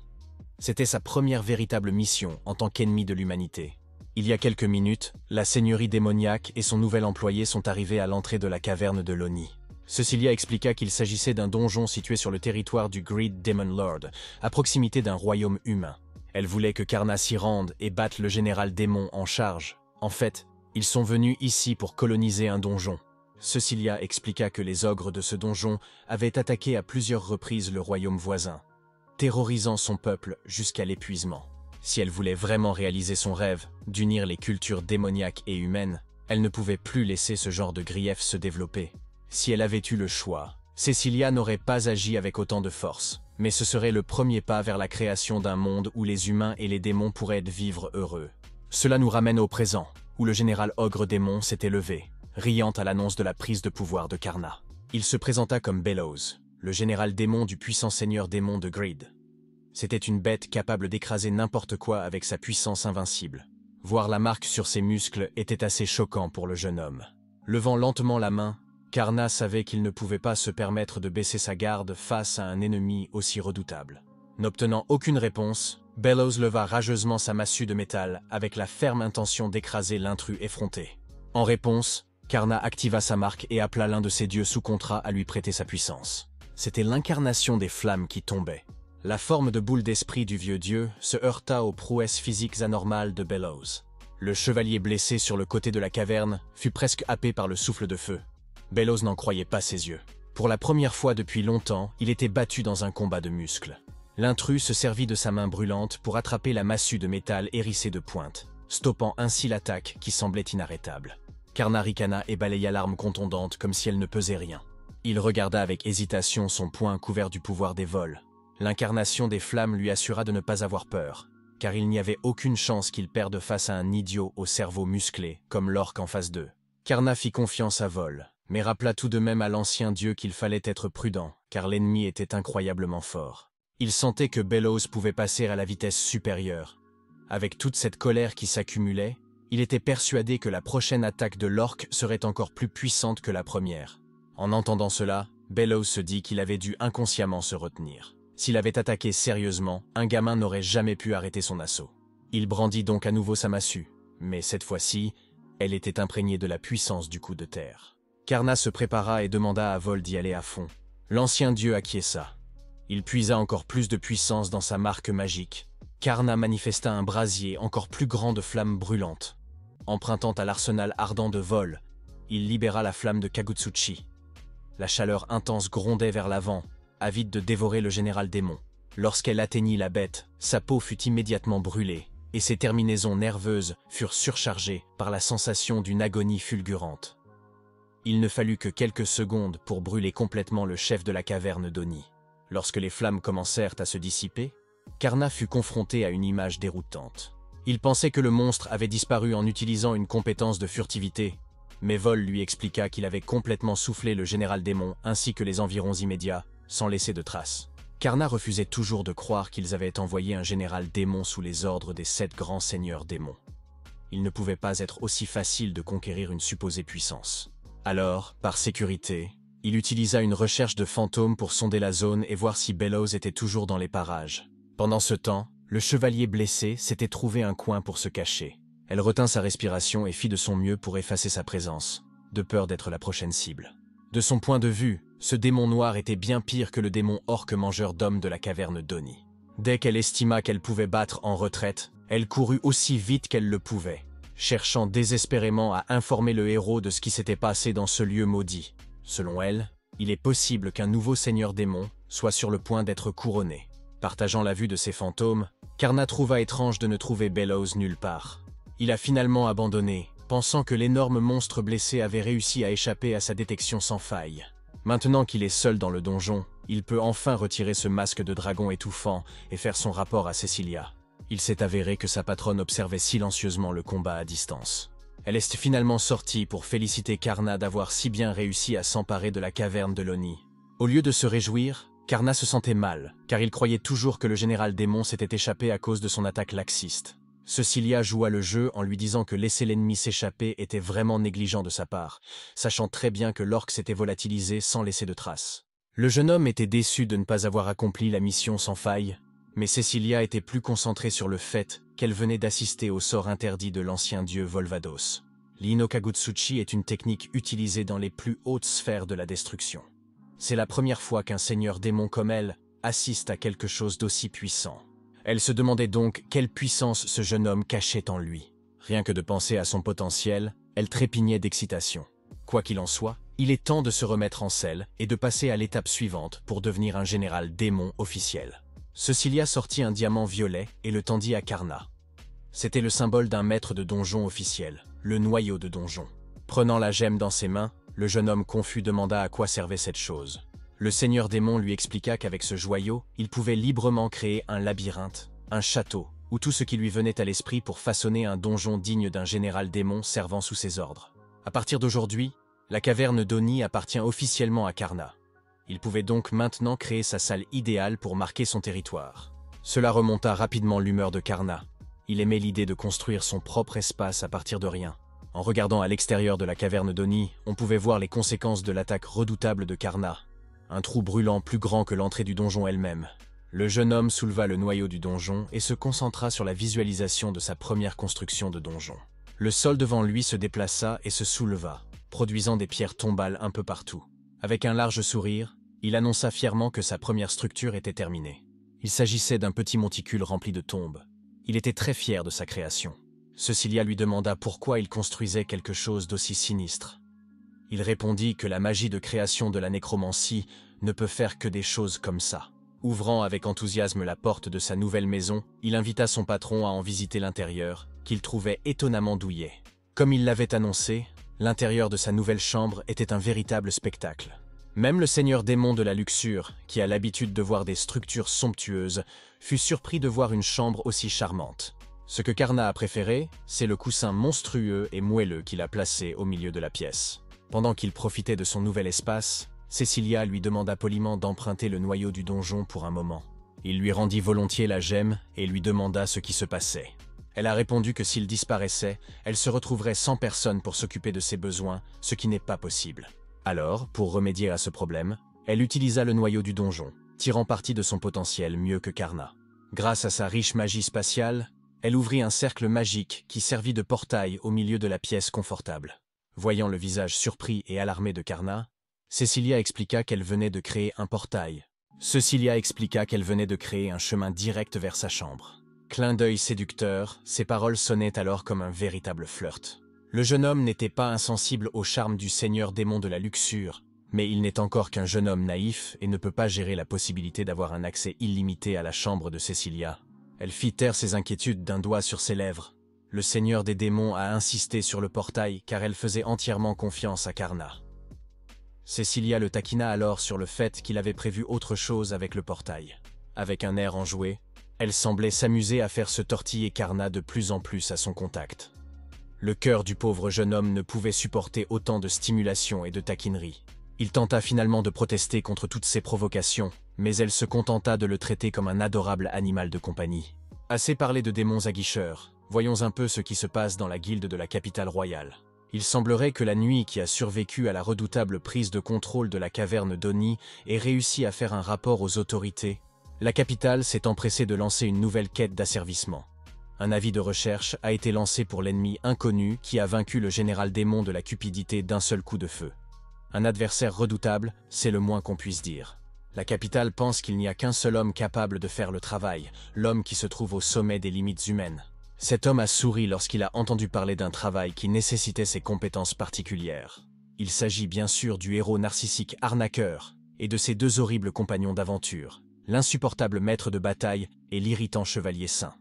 C'était sa première véritable mission en tant qu'ennemi de l'humanité. Il y a quelques minutes, la seigneurie démoniaque et son nouvel employé sont arrivés à l'entrée de la caverne de l'Oni. Cecilia expliqua qu'il s'agissait d'un donjon situé sur le territoire du Great Demon Lord, à proximité d'un royaume humain. Elle voulait que Karna s'y rende et batte le général démon en charge. En fait, ils sont venus ici pour coloniser un donjon. Cecilia expliqua que les ogres de ce donjon avaient attaqué à plusieurs reprises le royaume voisin, terrorisant son peuple jusqu'à l'épuisement. Si elle voulait vraiment réaliser son rêve d'unir les cultures démoniaques et humaines, elle ne pouvait plus laisser ce genre de grief se développer. Si elle avait eu le choix, Cecilia n'aurait pas agi avec autant de force, mais ce serait le premier pas vers la création d'un monde où les humains et les démons pourraient vivre heureux. Cela nous ramène au présent, où le général ogre démon s'était levé, riant à l'annonce de la prise de pouvoir de Karna. Il se présenta comme Bellows, le général démon du puissant seigneur démon de Greed. C'était une bête capable d'écraser n'importe quoi avec sa puissance invincible. Voir la marque sur ses muscles était assez choquant pour le jeune homme. Levant lentement la main, Karna savait qu'il ne pouvait pas se permettre de baisser sa garde face à un ennemi aussi redoutable. N'obtenant aucune réponse, Bellows leva rageusement sa massue de métal avec la ferme intention d'écraser l'intrus effronté. En réponse, Karna activa sa marque et appela l'un de ses dieux sous contrat à lui prêter sa puissance. C'était l'incarnation des flammes qui tombait. La forme de boule d'esprit du vieux dieu se heurta aux prouesses physiques anormales de Bellows. Le chevalier blessé sur le côté de la caverne fut presque happé par le souffle de feu. Bellows n'en croyait pas ses yeux. Pour la première fois depuis longtemps, il était battu dans un combat de muscles. L'intrus se servit de sa main brûlante pour attraper la massue de métal hérissée de pointes, stoppant ainsi l'attaque qui semblait inarrêtable. Karna ricana et balaya l'arme contondante comme si elle ne pesait rien. Il regarda avec hésitation son poing couvert du pouvoir des vols. L'incarnation des flammes lui assura de ne pas avoir peur, car il n'y avait aucune chance qu'il perde face à un idiot au cerveau musclé, comme l'orque en face d'eux. Karna fit confiance à Vol, mais rappela tout de même à l'ancien dieu qu'il fallait être prudent, car l'ennemi était incroyablement fort. Il sentait que Bellows pouvait passer à la vitesse supérieure. Avec toute cette colère qui s'accumulait, il était persuadé que la prochaine attaque de l'orque serait encore plus puissante que la première. En entendant cela, Bellows se dit qu'il avait dû inconsciemment se retenir. S'il avait attaqué sérieusement, un gamin n'aurait jamais pu arrêter son assaut. Il brandit donc à nouveau sa massue, mais cette fois-ci, elle était imprégnée de la puissance du coup de terre. Karna se prépara et demanda à Vol d'y aller à fond. L'ancien dieu acquiesça. Il puisa encore plus de puissance dans sa marque magique. Karna manifesta un brasier encore plus grand de flammes brûlantes. Empruntant à l'arsenal ardent de Vol, il libéra la flamme de Kagutsuchi. La chaleur intense grondait vers l'avant, avide de dévorer le général démon. Lorsqu'elle atteignit la bête, sa peau fut immédiatement brûlée, et ses terminaisons nerveuses furent surchargées par la sensation d'une agonie fulgurante. Il ne fallut que quelques secondes pour brûler complètement le chef de la caverne d'Oni. Lorsque les flammes commencèrent à se dissiper, Karna fut confronté à une image déroutante. Il pensait que le monstre avait disparu en utilisant une compétence de furtivité, mais Vol lui expliqua qu'il avait complètement soufflé le général démon ainsi que les environs immédiats, sans laisser de traces. Karna refusait toujours de croire qu'ils avaient envoyé un général démon sous les ordres des 7 grands seigneurs démons. Il ne pouvait pas être aussi facile de conquérir une supposée puissance. Alors, par sécurité, il utilisa une recherche de fantômes pour sonder la zone et voir si Bellows était toujours dans les parages. Pendant ce temps, le chevalier blessé s'était trouvé un coin pour se cacher. Elle retint sa respiration et fit de son mieux pour effacer sa présence, de peur d'être la prochaine cible. De son point de vue, ce démon noir était bien pire que le démon orque mangeur d'hommes de la caverne d'Oni. Dès qu'elle estima qu'elle pouvait battre en retraite, elle courut aussi vite qu'elle le pouvait, cherchant désespérément à informer le héros de ce qui s'était passé dans ce lieu maudit. Selon elle, il est possible qu'un nouveau seigneur démon soit sur le point d'être couronné. Partageant la vue de ces fantômes, Karna trouva étrange de ne trouver Bellows nulle part. Il a finalement abandonné, pensant que l'énorme monstre blessé avait réussi à échapper à sa détection sans faille. Maintenant qu'il est seul dans le donjon, il peut enfin retirer ce masque de dragon étouffant et faire son rapport à Cecilia. Il s'est avéré que sa patronne observait silencieusement le combat à distance. Elle est finalement sortie pour féliciter Karna d'avoir si bien réussi à s'emparer de la caverne de l'Oni. Au lieu de se réjouir, Karna se sentait mal, car il croyait toujours que le général démon s'était échappé à cause de son attaque laxiste. Cecilia joua le jeu en lui disant que laisser l'ennemi s'échapper était vraiment négligent de sa part, sachant très bien que l'orque s'était volatilisé sans laisser de traces. Le jeune homme était déçu de ne pas avoir accompli la mission sans faille, mais Cecilia était plus concentrée sur le fait qu'elle venait d'assister au sort interdit de l'ancien dieu Volvados. L'Inokagutsuchi est une technique utilisée dans les plus hautes sphères de la destruction. C'est la première fois qu'un seigneur démon comme elle assiste à quelque chose d'aussi puissant. Elle se demandait donc quelle puissance ce jeune homme cachait en lui. Rien que de penser à son potentiel, elle trépignait d'excitation. Quoi qu'il en soit, il est temps de se remettre en selle et de passer à l'étape suivante pour devenir un général démon officiel. Cecilia sortit un diamant violet et le tendit à Karna. C'était le symbole d'un maître de donjon officiel, le noyau de donjon. Prenant la gemme dans ses mains, le jeune homme confus demanda à quoi servait cette chose. Le seigneur démon lui expliqua qu'avec ce joyau, il pouvait librement créer un labyrinthe, un château, ou tout ce qui lui venait à l'esprit pour façonner un donjon digne d'un général démon servant sous ses ordres. À partir d'aujourd'hui, la caverne d'Oni appartient officiellement à Karna. Il pouvait donc maintenant créer sa salle idéale pour marquer son territoire. Cela remonta rapidement l'humeur de Karna. Il aimait l'idée de construire son propre espace à partir de rien. En regardant à l'extérieur de la caverne d'Oni, on pouvait voir les conséquences de l'attaque redoutable de Karna. Un trou brûlant plus grand que l'entrée du donjon elle-même. Le jeune homme souleva le noyau du donjon et se concentra sur la visualisation de sa première construction de donjon. Le sol devant lui se déplaça et se souleva, produisant des pierres tombales un peu partout. Avec un large sourire, il annonça fièrement que sa première structure était terminée. Il s'agissait d'un petit monticule rempli de tombes. Il était très fier de sa création. Cecilia lui demanda pourquoi il construisait quelque chose d'aussi sinistre. Il répondit que la magie de création de la nécromancie ne peut faire que des choses comme ça. Ouvrant avec enthousiasme la porte de sa nouvelle maison, il invita son patron à en visiter l'intérieur, qu'il trouvait étonnamment douillet. Comme il l'avait annoncé, l'intérieur de sa nouvelle chambre était un véritable spectacle. Même le seigneur démon de la luxure, qui a l'habitude de voir des structures somptueuses, fut surpris de voir une chambre aussi charmante. Ce que Karna a préféré, c'est le coussin monstrueux et moelleux qu'il a placé au milieu de la pièce. Pendant qu'il profitait de son nouvel espace, Cecilia lui demanda poliment d'emprunter le noyau du donjon pour un moment. Il lui rendit volontiers la gemme et lui demanda ce qui se passait. Elle a répondu que s'il disparaissait, elle se retrouverait sans personne pour s'occuper de ses besoins, ce qui n'est pas possible. Alors, pour remédier à ce problème, elle utilisa le noyau du donjon, tirant parti de son potentiel mieux que Karna. Grâce à sa riche magie spatiale, elle ouvrit un cercle magique qui servit de portail au milieu de la pièce confortable. Voyant le visage surpris et alarmé de Karna, Cecilia expliqua qu'elle venait de créer un portail. Cecilia expliqua qu'elle venait de créer un chemin direct vers sa chambre. Clin d'œil séducteur, ses paroles sonnaient alors comme un véritable flirt. Le jeune homme n'était pas insensible au charme du seigneur démon de la luxure, mais il n'est encore qu'un jeune homme naïf et ne peut pas gérer la possibilité d'avoir un accès illimité à la chambre de Cecilia. Elle fit taire ses inquiétudes d'un doigt sur ses lèvres. Le seigneur des démons a insisté sur le portail car elle faisait entièrement confiance à Karna. Cecilia le taquina alors sur le fait qu'il avait prévu autre chose avec le portail. Avec un air enjoué, elle semblait s'amuser à faire se tortiller Karna de plus en plus à son contact. Le cœur du pauvre jeune homme ne pouvait supporter autant de stimulation et de taquinerie. Il tenta finalement de protester contre toutes ces provocations, mais elle se contenta de le traiter comme un adorable animal de compagnie. Assez parlé de démons aguicheurs, voyons un peu ce qui se passe dans la guilde de la capitale royale. Il semblerait que la nuit qui a survécu à la redoutable prise de contrôle de la caverne d'Oni ait réussi à faire un rapport aux autorités. La capitale s'est empressée de lancer une nouvelle quête d'asservissement. Un avis de recherche a été lancé pour l'ennemi inconnu qui a vaincu le général démon de la cupidité d'un seul coup de feu. Un adversaire redoutable, c'est le moins qu'on puisse dire. La capitale pense qu'il n'y a qu'un seul homme capable de faire le travail, l'homme qui se trouve au sommet des limites humaines. Cet homme a souri lorsqu'il a entendu parler d'un travail qui nécessitait ses compétences particulières. Il s'agit bien sûr du héros narcissique arnaqueur et de ses deux horribles compagnons d'aventure, l'insupportable maître de bataille et l'irritant chevalier saint.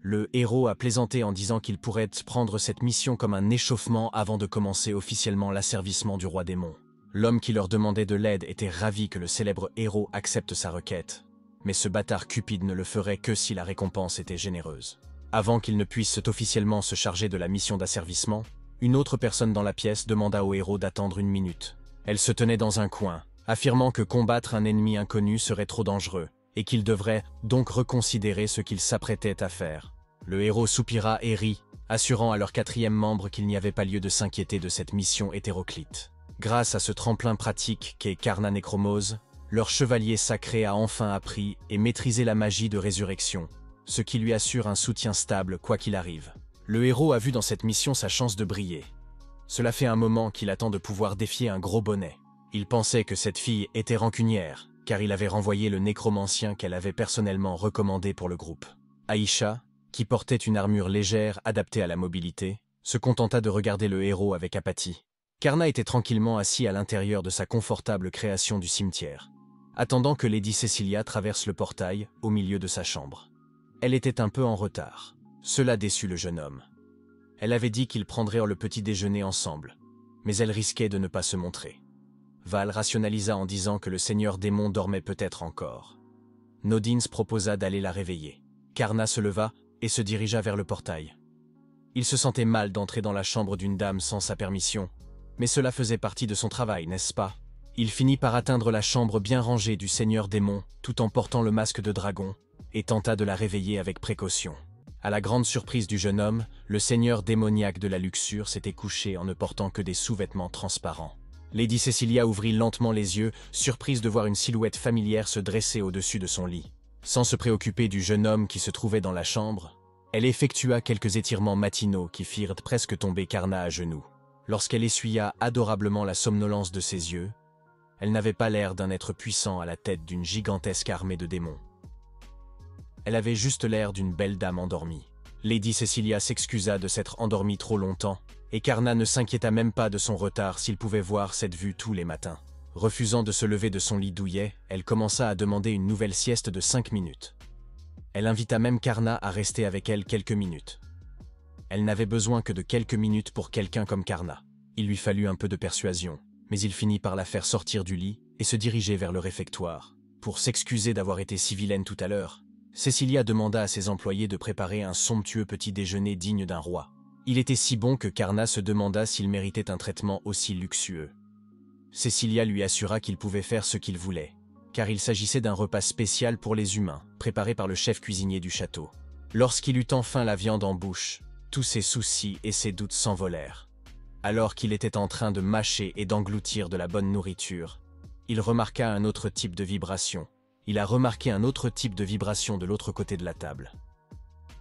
Le héros a plaisanté en disant qu'il pourrait prendre cette mission comme un échauffement avant de commencer officiellement l'asservissement du roi démon. L'homme qui leur demandait de l'aide était ravi que le célèbre héros accepte sa requête, mais ce bâtard cupide ne le ferait que si la récompense était généreuse. Avant qu'il ne puisse officiellement se charger de la mission d'asservissement, une autre personne dans la pièce demanda au héros d'attendre une minute. Elle se tenait dans un coin, affirmant que combattre un ennemi inconnu serait trop dangereux, et qu'il devrait donc reconsidérer ce qu'il s'apprêtait à faire. Le héros soupira et rit, assurant à leur quatrième membre qu'il n'y avait pas lieu de s'inquiéter de cette mission hétéroclite. Grâce à ce tremplin pratique qu'est Karna Nécromose, leur chevalier sacré a enfin appris et maîtrisé la magie de résurrection, ce qui lui assure un soutien stable quoi qu'il arrive. Le héros a vu dans cette mission sa chance de briller. Cela fait un moment qu'il attend de pouvoir défier un gros bonnet. Il pensait que cette fille était rancunière, car il avait renvoyé le nécromancien qu'elle avait personnellement recommandé pour le groupe. Aïcha, qui portait une armure légère adaptée à la mobilité, se contenta de regarder le héros avec apathie. Karna était tranquillement assis à l'intérieur de sa confortable création du cimetière, attendant que Lady Cecilia traverse le portail au milieu de sa chambre. Elle était un peu en retard. Cela déçut le jeune homme. Elle avait dit qu'ils prendraient le petit déjeuner ensemble, mais elle risquait de ne pas se montrer. Val rationalisa en disant que le seigneur démon dormait peut-être encore. Nodins proposa d'aller la réveiller. Karna se leva et se dirigea vers le portail. Il se sentait mal d'entrer dans la chambre d'une dame sans sa permission, mais cela faisait partie de son travail, n'est-ce pas? Il finit par atteindre la chambre bien rangée du seigneur démon, tout en portant le masque de dragon, et tenta de la réveiller avec précaution. À la grande surprise du jeune homme, le seigneur démoniaque de la luxure s'était couché en ne portant que des sous-vêtements transparents. Lady Cecilia ouvrit lentement les yeux, surprise de voir une silhouette familière se dresser au-dessus de son lit. Sans se préoccuper du jeune homme qui se trouvait dans la chambre, elle effectua quelques étirements matinaux qui firent presque tomber Karna à genoux. Lorsqu'elle essuya adorablement la somnolence de ses yeux, elle n'avait pas l'air d'un être puissant à la tête d'une gigantesque armée de démons. Elle avait juste l'air d'une belle dame endormie. Lady Cecilia s'excusa de s'être endormie trop longtemps, et Karna ne s'inquiéta même pas de son retard s'il pouvait voir cette vue tous les matins. Refusant de se lever de son lit douillet, elle commença à demander une nouvelle sieste de 5 minutes. Elle invita même Karna à rester avec elle quelques minutes. Elle n'avait besoin que de quelques minutes pour quelqu'un comme Karna. Il lui fallut un peu de persuasion, mais il finit par la faire sortir du lit et se diriger vers le réfectoire. Pour s'excuser d'avoir été si vilaine tout à l'heure, Cecilia demanda à ses employés de préparer un somptueux petit déjeuner digne d'un roi. Il était si bon que Karna se demanda s'il méritait un traitement aussi luxueux. Cecilia lui assura qu'il pouvait faire ce qu'il voulait, car il s'agissait d'un repas spécial pour les humains, préparé par le chef cuisinier du château. Lorsqu'il eut enfin la viande en bouche, tous ses soucis et ses doutes s'envolèrent. Alors qu'il était en train de mâcher et d'engloutir de la bonne nourriture, il remarqua un autre type de vibration. Il a remarqué un autre type de vibration de l'autre côté de la table.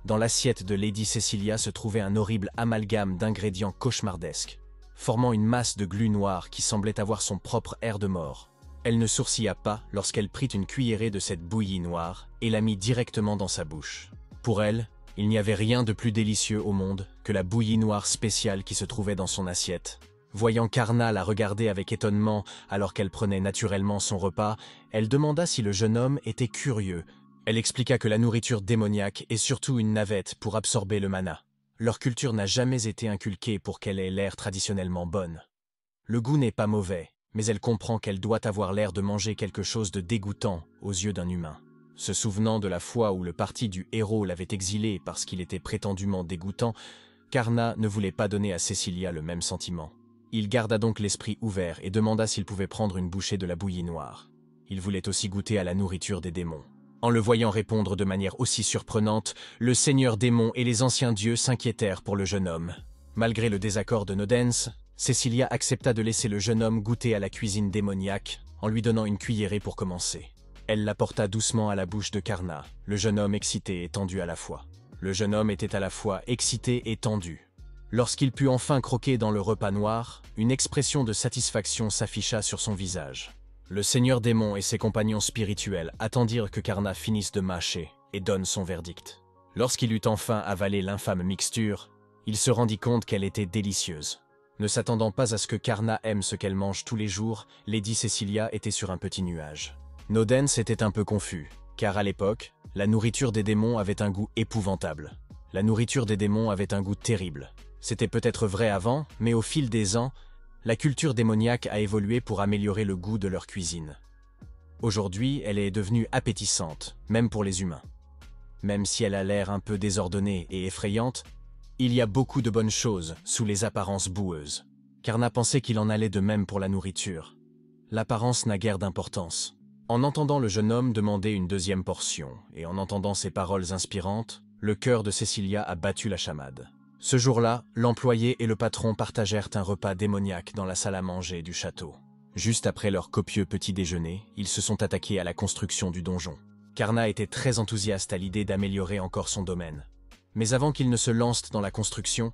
Dans l'assiette de Lady Cecilia se trouvait un horrible amalgame d'ingrédients cauchemardesques, formant une masse de glu noire qui semblait avoir son propre air de mort. Elle ne sourcilla pas lorsqu'elle prit une cuillerée de cette bouillie noire et la mit directement dans sa bouche. Pour elle, il n'y avait rien de plus délicieux au monde que la bouillie noire spéciale qui se trouvait dans son assiette. Voyant Karna la regarder avec étonnement alors qu'elle prenait naturellement son repas, elle demanda si le jeune homme était curieux. Elle expliqua que la nourriture démoniaque est surtout une navette pour absorber le mana. Leur culture n'a jamais été inculquée pour qu'elle ait l'air traditionnellement bonne. Le goût n'est pas mauvais, mais elle comprend qu'elle doit avoir l'air de manger quelque chose de dégoûtant aux yeux d'un humain. Se souvenant de la fois où le parti du héros l'avait exilé parce qu'il était prétendument dégoûtant, Karna ne voulait pas donner à Cecilia le même sentiment. Il garda donc l'esprit ouvert et demanda s'il pouvait prendre une bouchée de la bouillie noire. Il voulait aussi goûter à la nourriture des démons. En le voyant répondre de manière aussi surprenante, le seigneur démon et les anciens dieux s'inquiétèrent pour le jeune homme. Malgré le désaccord de Nodens, Cecilia accepta de laisser le jeune homme goûter à la cuisine démoniaque en lui donnant une cuillerée pour commencer. Elle la porta doucement à la bouche de Karna, le jeune homme excité et tendu à la fois. Le jeune homme était à la fois excité et tendu. Lorsqu'il put enfin croquer dans le repas noir, une expression de satisfaction s'afficha sur son visage. Le seigneur démon et ses compagnons spirituels attendirent que Karna finisse de mâcher et donne son verdict. Lorsqu'il eut enfin avalé l'infâme mixture, il se rendit compte qu'elle était délicieuse. Ne s'attendant pas à ce que Karna aime ce qu'elle mange tous les jours, Lady Cecilia était sur un petit nuage. Nodens était un peu confus, car à l'époque, la nourriture des démons avait un goût épouvantable. La nourriture des démons avait un goût terrible. C'était peut-être vrai avant, mais au fil des ans, la culture démoniaque a évolué pour améliorer le goût de leur cuisine. Aujourd'hui, elle est devenue appétissante, même pour les humains. Même si elle a l'air un peu désordonnée et effrayante, il y a beaucoup de bonnes choses sous les apparences boueuses. Karna pensait qu'il en allait de même pour la nourriture. L'apparence n'a guère d'importance. En entendant le jeune homme demander une deuxième portion, et en entendant ses paroles inspirantes, le cœur de Cecilia a battu la chamade. Ce jour-là, l'employé et le patron partagèrent un repas démoniaque dans la salle à manger du château. Juste après leur copieux petit déjeuner, ils se sont attaqués à la construction du donjon. Karna était très enthousiaste à l'idée d'améliorer encore son domaine. Mais avant qu'ils ne se lancent dans la construction,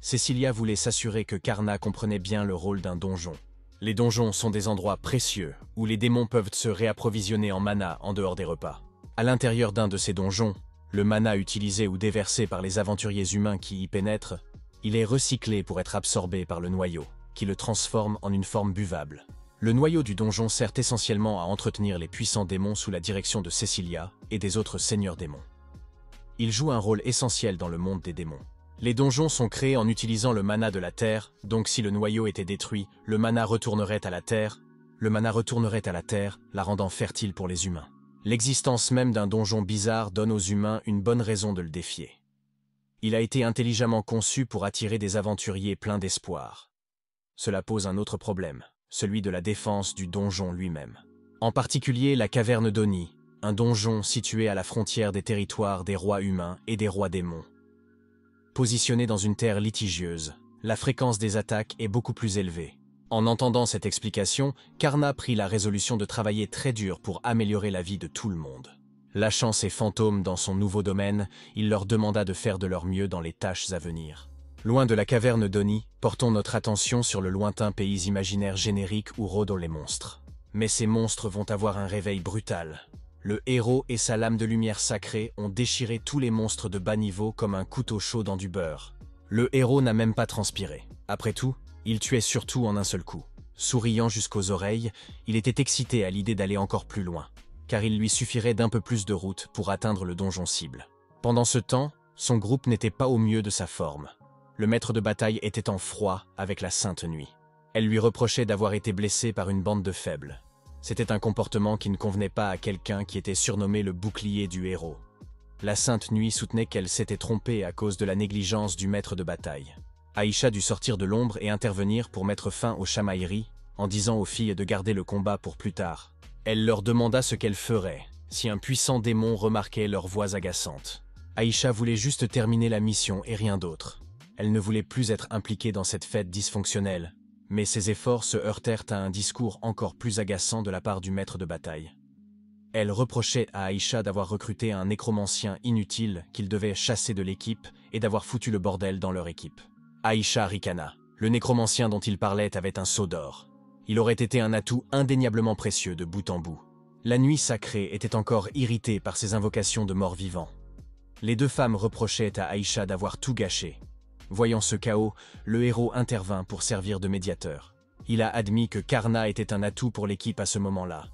Cecilia voulait s'assurer que Karna comprenait bien le rôle d'un donjon. Les donjons sont des endroits précieux où les démons peuvent se réapprovisionner en mana en dehors des repas. À l'intérieur d'un de ces donjons, le mana utilisé ou déversé par les aventuriers humains qui y pénètrent, il est recyclé pour être absorbé par le noyau, qui le transforme en une forme buvable. Le noyau du donjon sert essentiellement à entretenir les puissants démons sous la direction de Cecilia et des autres seigneurs démons. Il joue un rôle essentiel dans le monde des démons. Les donjons sont créés en utilisant le mana de la terre, donc si le noyau était détruit, le mana retournerait à la terre, la rendant fertile pour les humains. L'existence même d'un donjon bizarre donne aux humains une bonne raison de le défier. Il a été intelligemment conçu pour attirer des aventuriers pleins d'espoir. Cela pose un autre problème, celui de la défense du donjon lui-même. En particulier la caverne d'Oni, un donjon situé à la frontière des territoires des rois humains et des rois démons. Positionné dans une terre litigieuse, la fréquence des attaques est beaucoup plus élevée. En entendant cette explication, Karna prit la résolution de travailler très dur pour améliorer la vie de tout le monde. Lâchant ses fantômes dans son nouveau domaine, il leur demanda de faire de leur mieux dans les tâches à venir. Loin de la caverne d'Oni, portons notre attention sur le lointain pays imaginaire générique où rôdent les monstres. Mais ces monstres vont avoir un réveil brutal. Le héros et sa lame de lumière sacrée ont déchiré tous les monstres de bas niveau comme un couteau chaud dans du beurre. Le héros n'a même pas transpiré. Après tout, il tuait surtout en un seul coup. Souriant jusqu'aux oreilles, il était excité à l'idée d'aller encore plus loin, car il lui suffirait d'un peu plus de route pour atteindre le donjon cible. Pendant ce temps, son groupe n'était pas au mieux de sa forme. Le maître de bataille était en froid avec la Sainte Nuit. Elle lui reprochait d'avoir été blessé par une bande de faibles. C'était un comportement qui ne convenait pas à quelqu'un qui était surnommé le bouclier du héros. La Sainte Nuit soutenait qu'elle s'était trompée à cause de la négligence du maître de bataille. Aïcha dut sortir de l'ombre et intervenir pour mettre fin aux chamailleries, en disant aux filles de garder le combat pour plus tard. Elle leur demanda ce qu'elles feraient si un puissant démon remarquait leurs voix agaçantes. Aïcha voulait juste terminer la mission et rien d'autre. Elle ne voulait plus être impliquée dans cette fête dysfonctionnelle, mais ses efforts se heurtèrent à un discours encore plus agaçant de la part du maître de bataille. Elle reprochait à Aïcha d'avoir recruté un nécromancien inutile qu'il devait chasser de l'équipe et d'avoir foutu le bordel dans leur équipe. Aïcha ricana. Le nécromancien dont il parlait avait un sceau d'or. Il aurait été un atout indéniablement précieux de bout en bout. La nuit sacrée était encore irritée par ses invocations de morts vivants. Les deux femmes reprochaient à Aïcha d'avoir tout gâché. Voyant ce chaos, le héros intervint pour servir de médiateur. Il a admis que Karna était un atout pour l'équipe à ce moment-là.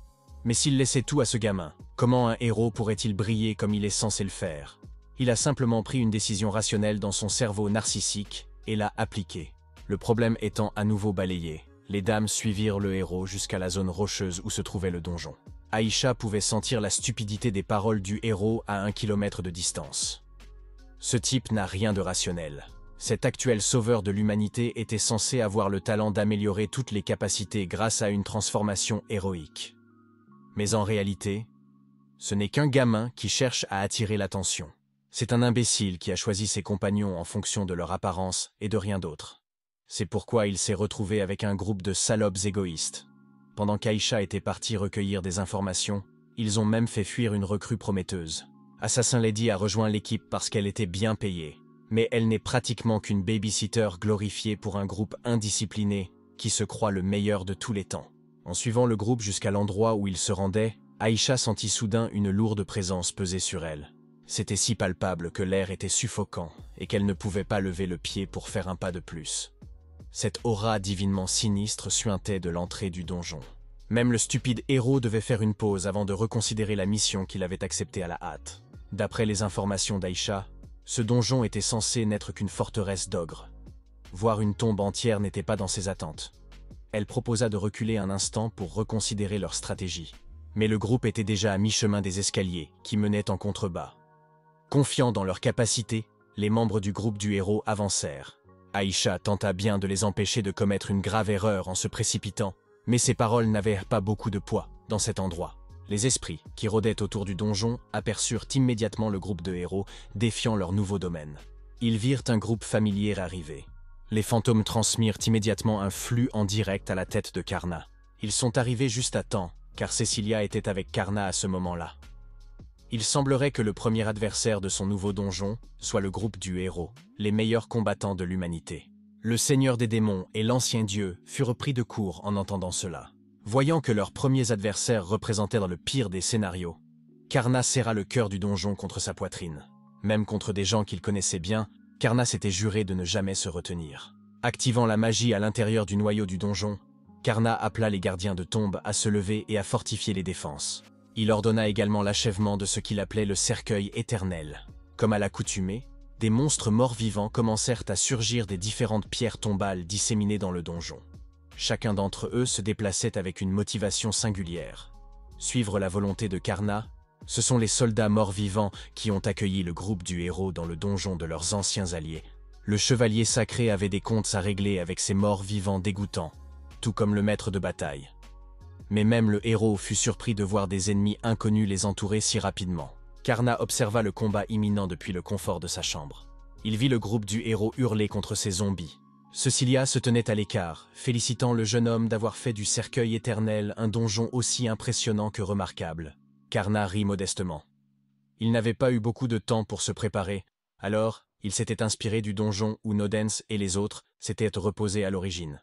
Mais s'il laissait tout à ce gamin, comment un héros pourrait-il briller comme il est censé le faire? Il a simplement pris une décision rationnelle dans son cerveau narcissique et l'a appliquée. Le problème étant à nouveau balayé, les dames suivirent le héros jusqu'à la zone rocheuse où se trouvait le donjon. Aïcha pouvait sentir la stupidité des paroles du héros à 1 kilomètre de distance. Ce type n'a rien de rationnel. Cet actuel sauveur de l'humanité était censé avoir le talent d'améliorer toutes les capacités grâce à une transformation héroïque. Mais en réalité, ce n'est qu'un gamin qui cherche à attirer l'attention. C'est un imbécile qui a choisi ses compagnons en fonction de leur apparence et de rien d'autre. C'est pourquoi il s'est retrouvé avec un groupe de salopes égoïstes. Pendant qu'Aïcha était partie recueillir des informations, ils ont même fait fuir une recrue prometteuse. Assassin Lady a rejoint l'équipe parce qu'elle était bien payée, mais elle n'est pratiquement qu'une babysitter glorifiée pour un groupe indiscipliné qui se croit le meilleur de tous les temps. En suivant le groupe jusqu'à l'endroit où il se rendait, Aïcha sentit soudain une lourde présence peser sur elle. C'était si palpable que l'air était suffocant et qu'elle ne pouvait pas lever le pied pour faire un pas de plus. Cette aura divinement sinistre suintait de l'entrée du donjon. Même le stupide héros devait faire une pause avant de reconsidérer la mission qu'il avait acceptée à la hâte. D'après les informations d'Aïcha, ce donjon était censé n'être qu'une forteresse d'ogres. Voir une tombe entière n'était pas dans ses attentes. Elle proposa de reculer un instant pour reconsidérer leur stratégie. Mais le groupe était déjà à mi-chemin des escaliers qui menaient en contrebas. Confiants dans leur capacité, les membres du groupe du héros avancèrent. Aïcha tenta bien de les empêcher de commettre une grave erreur en se précipitant, mais ses paroles n'avaient pas beaucoup de poids dans cet endroit. Les esprits qui rôdaient autour du donjon aperçurent immédiatement le groupe de héros, défiant leur nouveau domaine. Ils virent un groupe familier arriver. Les fantômes transmirent immédiatement un flux en direct à la tête de Karna. Ils sont arrivés juste à temps, car Cecilia était avec Karna à ce moment-là. Il semblerait que le premier adversaire de son nouveau donjon soit le groupe du héros, les meilleurs combattants de l'humanité. Le seigneur des démons et l'ancien dieu furent pris de court en entendant cela. Voyant que leurs premiers adversaires représentaient dans le pire des scénarios, Karna serra le cœur du donjon contre sa poitrine. Même contre des gens qu'il connaissait bien, Karna s'était juré de ne jamais se retenir. Activant la magie à l'intérieur du noyau du donjon, Karna appela les gardiens de tombe à se lever et à fortifier les défenses. Il ordonna également l'achèvement de ce qu'il appelait le cercueil éternel. Comme à l'accoutumée, des monstres morts-vivants commencèrent à surgir des différentes pierres tombales disséminées dans le donjon. Chacun d'entre eux se déplaçait avec une motivation singulière. Suivre la volonté de Karna, ce sont les soldats morts-vivants qui ont accueilli le groupe du héros dans le donjon de leurs anciens alliés. Le chevalier sacré avait des comptes à régler avec ces morts-vivants dégoûtants, tout comme le maître de bataille. Mais même le héros fut surpris de voir des ennemis inconnus les entourer si rapidement. Karna observa le combat imminent depuis le confort de sa chambre. Il vit le groupe du héros hurler contre ces zombies. Cecilia se tenait à l'écart, félicitant le jeune homme d'avoir fait du cercueil éternel un donjon aussi impressionnant que remarquable. Karna rit modestement. Il n'avait pas eu beaucoup de temps pour se préparer, alors il s'était inspiré du donjon où Nodens et les autres s'étaient reposés à l'origine.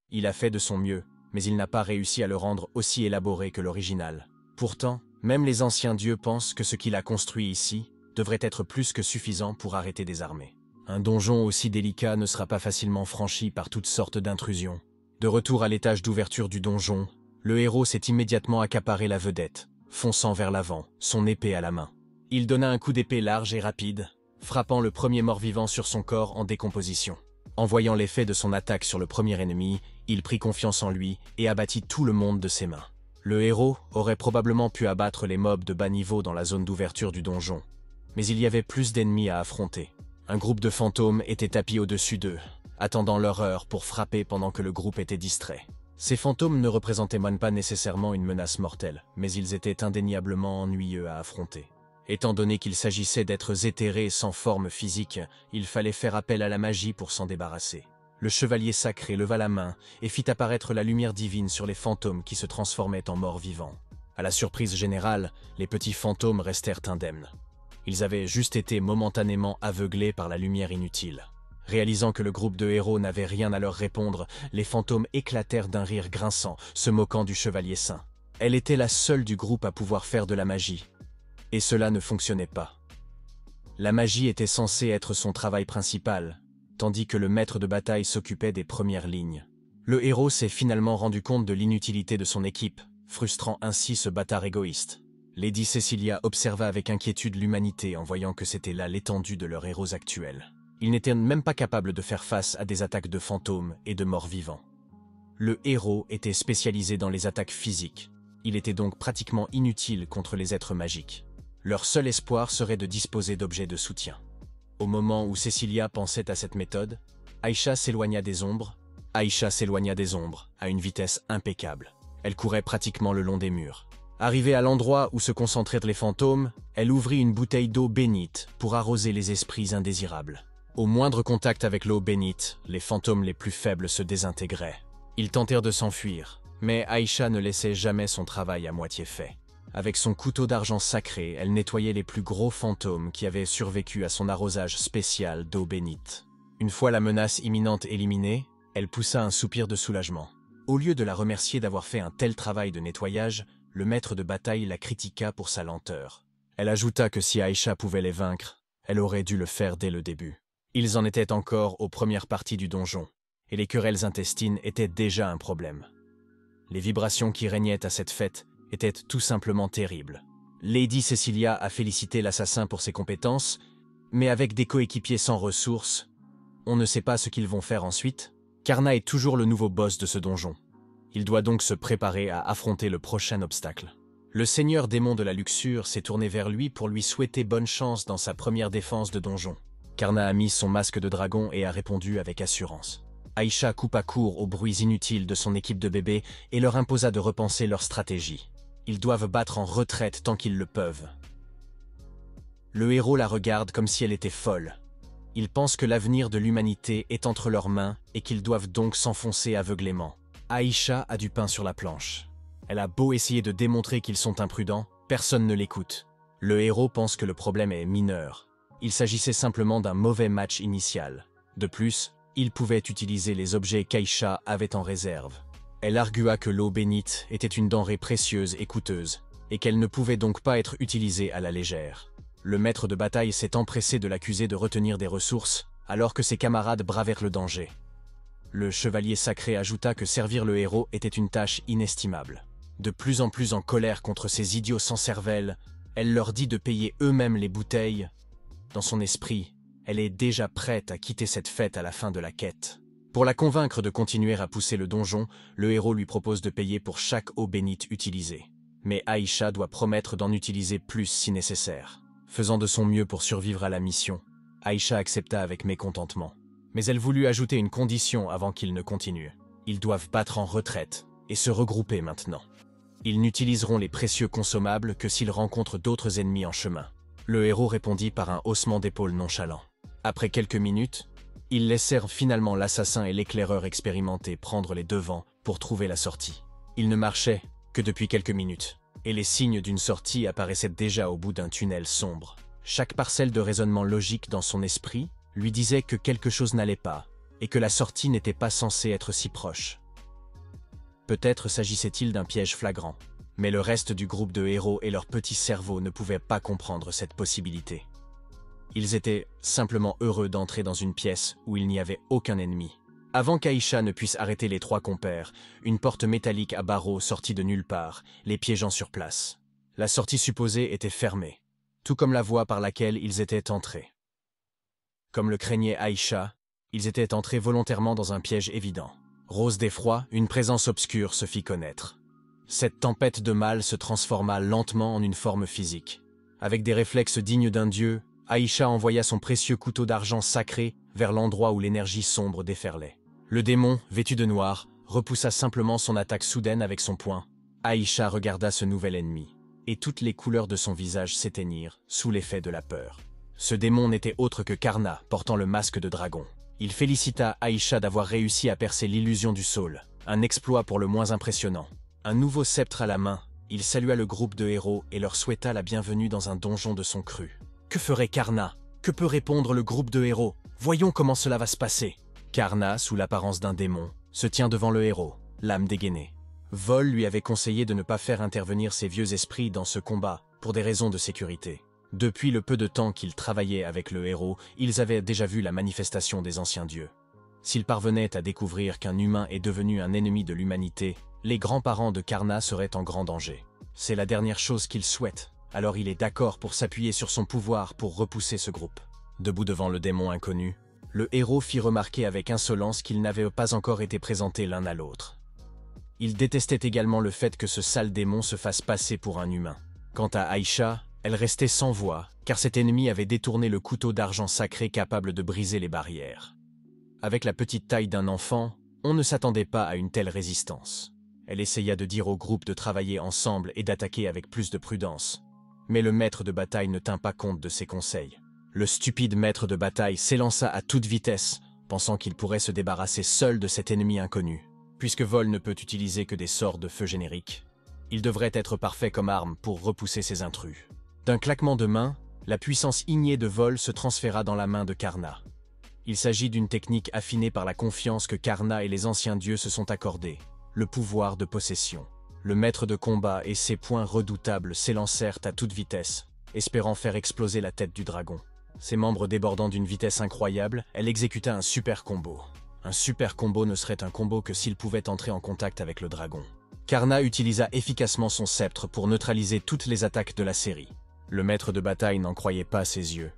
Il a fait de son mieux, mais il n'a pas réussi à le rendre aussi élaboré que l'original. Pourtant, Même les anciens dieux pensent que ce qu'il a construit ici devrait être plus que suffisant pour arrêter des armées. Un donjon aussi délicat ne sera pas facilement franchi par toutes sortes d'intrusions. De retour à l'étage d'ouverture du donjon, le héros s'est immédiatement accaparé la vedette, fonçant vers l'avant, son épée à la main. Il donna un coup d'épée large et rapide, frappant le premier mort-vivant sur son corps en décomposition. En voyant l'effet de son attaque sur le premier ennemi, il prit confiance en lui et abattit tout le monde de ses mains. Le héros aurait probablement pu abattre les mobs de bas niveau dans la zone d'ouverture du donjon, mais il y avait plus d'ennemis à affronter. Un groupe de fantômes était tapis au-dessus d'eux, attendant leur heure pour frapper pendant que le groupe était distrait. Ces fantômes ne représentaient pas nécessairement une menace mortelle, mais ils étaient indéniablement ennuyeux à affronter. Étant donné qu'il s'agissait d'êtres éthérés sans forme physique, il fallait faire appel à la magie pour s'en débarrasser. Le chevalier sacré leva la main et fit apparaître la lumière divine sur les fantômes qui se transformaient en morts vivants. À la surprise générale, les petits fantômes restèrent indemnes. Ils avaient juste été momentanément aveuglés par la lumière inutile. Réalisant que le groupe de héros n'avait rien à leur répondre, les fantômes éclatèrent d'un rire grinçant, se moquant du chevalier saint. Elle était la seule du groupe à pouvoir faire de la magie. Et cela ne fonctionnait pas. La magie était censée être son travail principal, tandis que le maître de bataille s'occupait des premières lignes. Le héros s'est finalement rendu compte de l'inutilité de son équipe, frustrant ainsi ce bâtard égoïste. Lady Cecilia observa avec inquiétude l'humanité en voyant que c'était là l'étendue de leurs héros actuels. Ils n'étaient même pas capables de faire face à des attaques de fantômes et de morts vivants. Le héros était spécialisé dans les attaques physiques. Il était donc pratiquement inutile contre les êtres magiques. Leur seul espoir serait de disposer d'objets de soutien. Au moment où Cecilia pensait à cette méthode, Aïcha s'éloigna des ombres, à une vitesse impeccable. Elle courait pratiquement le long des murs. Arrivée à l'endroit où se concentraient les fantômes, elle ouvrit une bouteille d'eau bénite pour arroser les esprits indésirables. Au moindre contact avec l'eau bénite, les fantômes les plus faibles se désintégraient. Ils tentèrent de s'enfuir, mais Aïcha ne laissait jamais son travail à moitié fait. Avec son couteau d'argent sacré, elle nettoyait les plus gros fantômes qui avaient survécu à son arrosage spécial d'eau bénite. Une fois la menace imminente éliminée, elle poussa un soupir de soulagement. Au lieu de la remercier d'avoir fait un tel travail de nettoyage, le maître de bataille la critiqua pour sa lenteur. Elle ajouta que si Aïcha pouvait les vaincre, elle aurait dû le faire dès le début. Ils en étaient encore aux premières parties du donjon, et les querelles intestines étaient déjà un problème. Les vibrations qui régnaient à cette fête étaient tout simplement terribles. Lady Cecilia a félicité l'assassin pour ses compétences, mais avec des coéquipiers sans ressources, on ne sait pas ce qu'ils vont faire ensuite. Karna est toujours le nouveau boss de ce donjon. Il doit donc se préparer à affronter le prochain obstacle. Le seigneur démon de la luxure s'est tourné vers lui pour lui souhaiter bonne chance dans sa première défense de donjon. Karna a mis son masque de dragon et a répondu avec assurance. Aïcha coupa court aux bruits inutiles de son équipe de bébés et leur imposa de repenser leur stratégie. Ils doivent battre en retraite tant qu'ils le peuvent. Le héros la regarde comme si elle était folle. Ils pensent que l'avenir de l'humanité est entre leurs mains et qu'ils doivent donc s'enfoncer aveuglément. Aïcha a du pain sur la planche. Elle a beau essayer de démontrer qu'ils sont imprudents, personne ne l'écoute. Le héros pense que le problème est mineur. Il s'agissait simplement d'un mauvais match initial. De plus, il pouvait utiliser les objets qu'Aïcha avait en réserve. Elle argua que l'eau bénite était une denrée précieuse et coûteuse, et qu'elle ne pouvait donc pas être utilisée à la légère. Le maître de bataille s'est empressé de l'accuser de retenir des ressources, alors que ses camarades bravèrent le danger. Le chevalier sacré ajouta que servir le héros était une tâche inestimable. De plus en plus en colère contre ces idiots sans cervelle, elle leur dit de payer eux-mêmes les bouteilles. Dans son esprit, elle est déjà prête à quitter cette fête à la fin de la quête. Pour la convaincre de continuer à pousser le donjon, le héros lui propose de payer pour chaque eau bénite utilisée. Mais Aïcha doit promettre d'en utiliser plus si nécessaire. Faisant de son mieux pour survivre à la mission, Aïcha accepta avec mécontentement. Mais elle voulut ajouter une condition avant qu'ils ne continuent. Ils doivent battre en retraite et se regrouper maintenant. Ils n'utiliseront les précieux consommables que s'ils rencontrent d'autres ennemis en chemin. Le héros répondit par un haussement d'épaules nonchalant. Après quelques minutes, ils laissèrent finalement l'assassin et l'éclaireur expérimenté prendre les devants pour trouver la sortie. Ils ne marchaient que depuis quelques minutes, et les signes d'une sortie apparaissaient déjà au bout d'un tunnel sombre. Chaque parcelle de raisonnement logique dans son esprit lui disait que quelque chose n'allait pas, et que la sortie n'était pas censée être si proche. Peut-être s'agissait-il d'un piège flagrant. Mais le reste du groupe de héros et leur petit cerveau ne pouvaient pas comprendre cette possibilité. Ils étaient simplement heureux d'entrer dans une pièce où il n'y avait aucun ennemi. Avant qu'Aïcha ne puisse arrêter les trois compères, une porte métallique à barreaux sortit de nulle part, les piégeant sur place. La sortie supposée était fermée, tout comme la voie par laquelle ils étaient entrés. Comme le craignait Aïcha, ils étaient entrés volontairement dans un piège évident. Rose d'effroi, une présence obscure se fit connaître. Cette tempête de mal se transforma lentement en une forme physique. Avec des réflexes dignes d'un dieu, Aïcha envoya son précieux couteau d'argent sacré vers l'endroit où l'énergie sombre déferlait. Le démon, vêtu de noir, repoussa simplement son attaque soudaine avec son poing. Aïcha regarda ce nouvel ennemi, et toutes les couleurs de son visage s'éteignirent sous l'effet de la peur. Ce démon n'était autre que Karna, portant le masque de dragon. Il félicita Aïcha d'avoir réussi à percer l'illusion du Saule, un exploit pour le moins impressionnant. Un nouveau sceptre à la main, il salua le groupe de héros et leur souhaita la bienvenue dans un donjon de son cru. Que ferait Karna? Que peut répondre le groupe de héros? Voyons comment cela va se passer. Karna, sous l'apparence d'un démon, se tient devant le héros, l'âme dégainée. Vol lui avait conseillé de ne pas faire intervenir ses vieux esprits dans ce combat, pour des raisons de sécurité. Depuis le peu de temps qu'ils travaillaient avec le héros, ils avaient déjà vu la manifestation des anciens dieux. S'ils parvenaient à découvrir qu'un humain est devenu un ennemi de l'humanité, les grands-parents de Karna seraient en grand danger. C'est la dernière chose qu'ils souhaitent, alors il est d'accord pour s'appuyer sur son pouvoir pour repousser ce groupe. Debout devant le démon inconnu, le héros fit remarquer avec insolence qu'ils n'avaient pas encore été présentés l'un à l'autre. Il détestait également le fait que ce sale démon se fasse passer pour un humain. Quant à Aïcha, elle restait sans voix, car cet ennemi avait détourné le couteau d'argent sacré capable de briser les barrières. Avec la petite taille d'un enfant, on ne s'attendait pas à une telle résistance. Elle essaya de dire au groupe de travailler ensemble et d'attaquer avec plus de prudence. Mais le maître de bataille ne tint pas compte de ses conseils. Le stupide maître de bataille s'élança à toute vitesse, pensant qu'il pourrait se débarrasser seul de cet ennemi inconnu. Puisque Vol ne peut utiliser que des sorts de feu génériques, il devrait être parfait comme arme pour repousser ces intrus. D'un claquement de main, la puissance ignée de Vol se transféra dans la main de Karna. Il s'agit d'une technique affinée par la confiance que Karna et les anciens dieux se sont accordés, le pouvoir de possession. Le maître de combat et ses poings redoutables s'élancèrent à toute vitesse, espérant faire exploser la tête du dragon. Ses membres débordant d'une vitesse incroyable, elle exécuta un super combo. Un super combo ne serait un combo que s'il pouvait entrer en contact avec le dragon. Karna utilisa efficacement son sceptre pour neutraliser toutes les attaques de la série. Le maître de bataille n'en croyait pas ses yeux.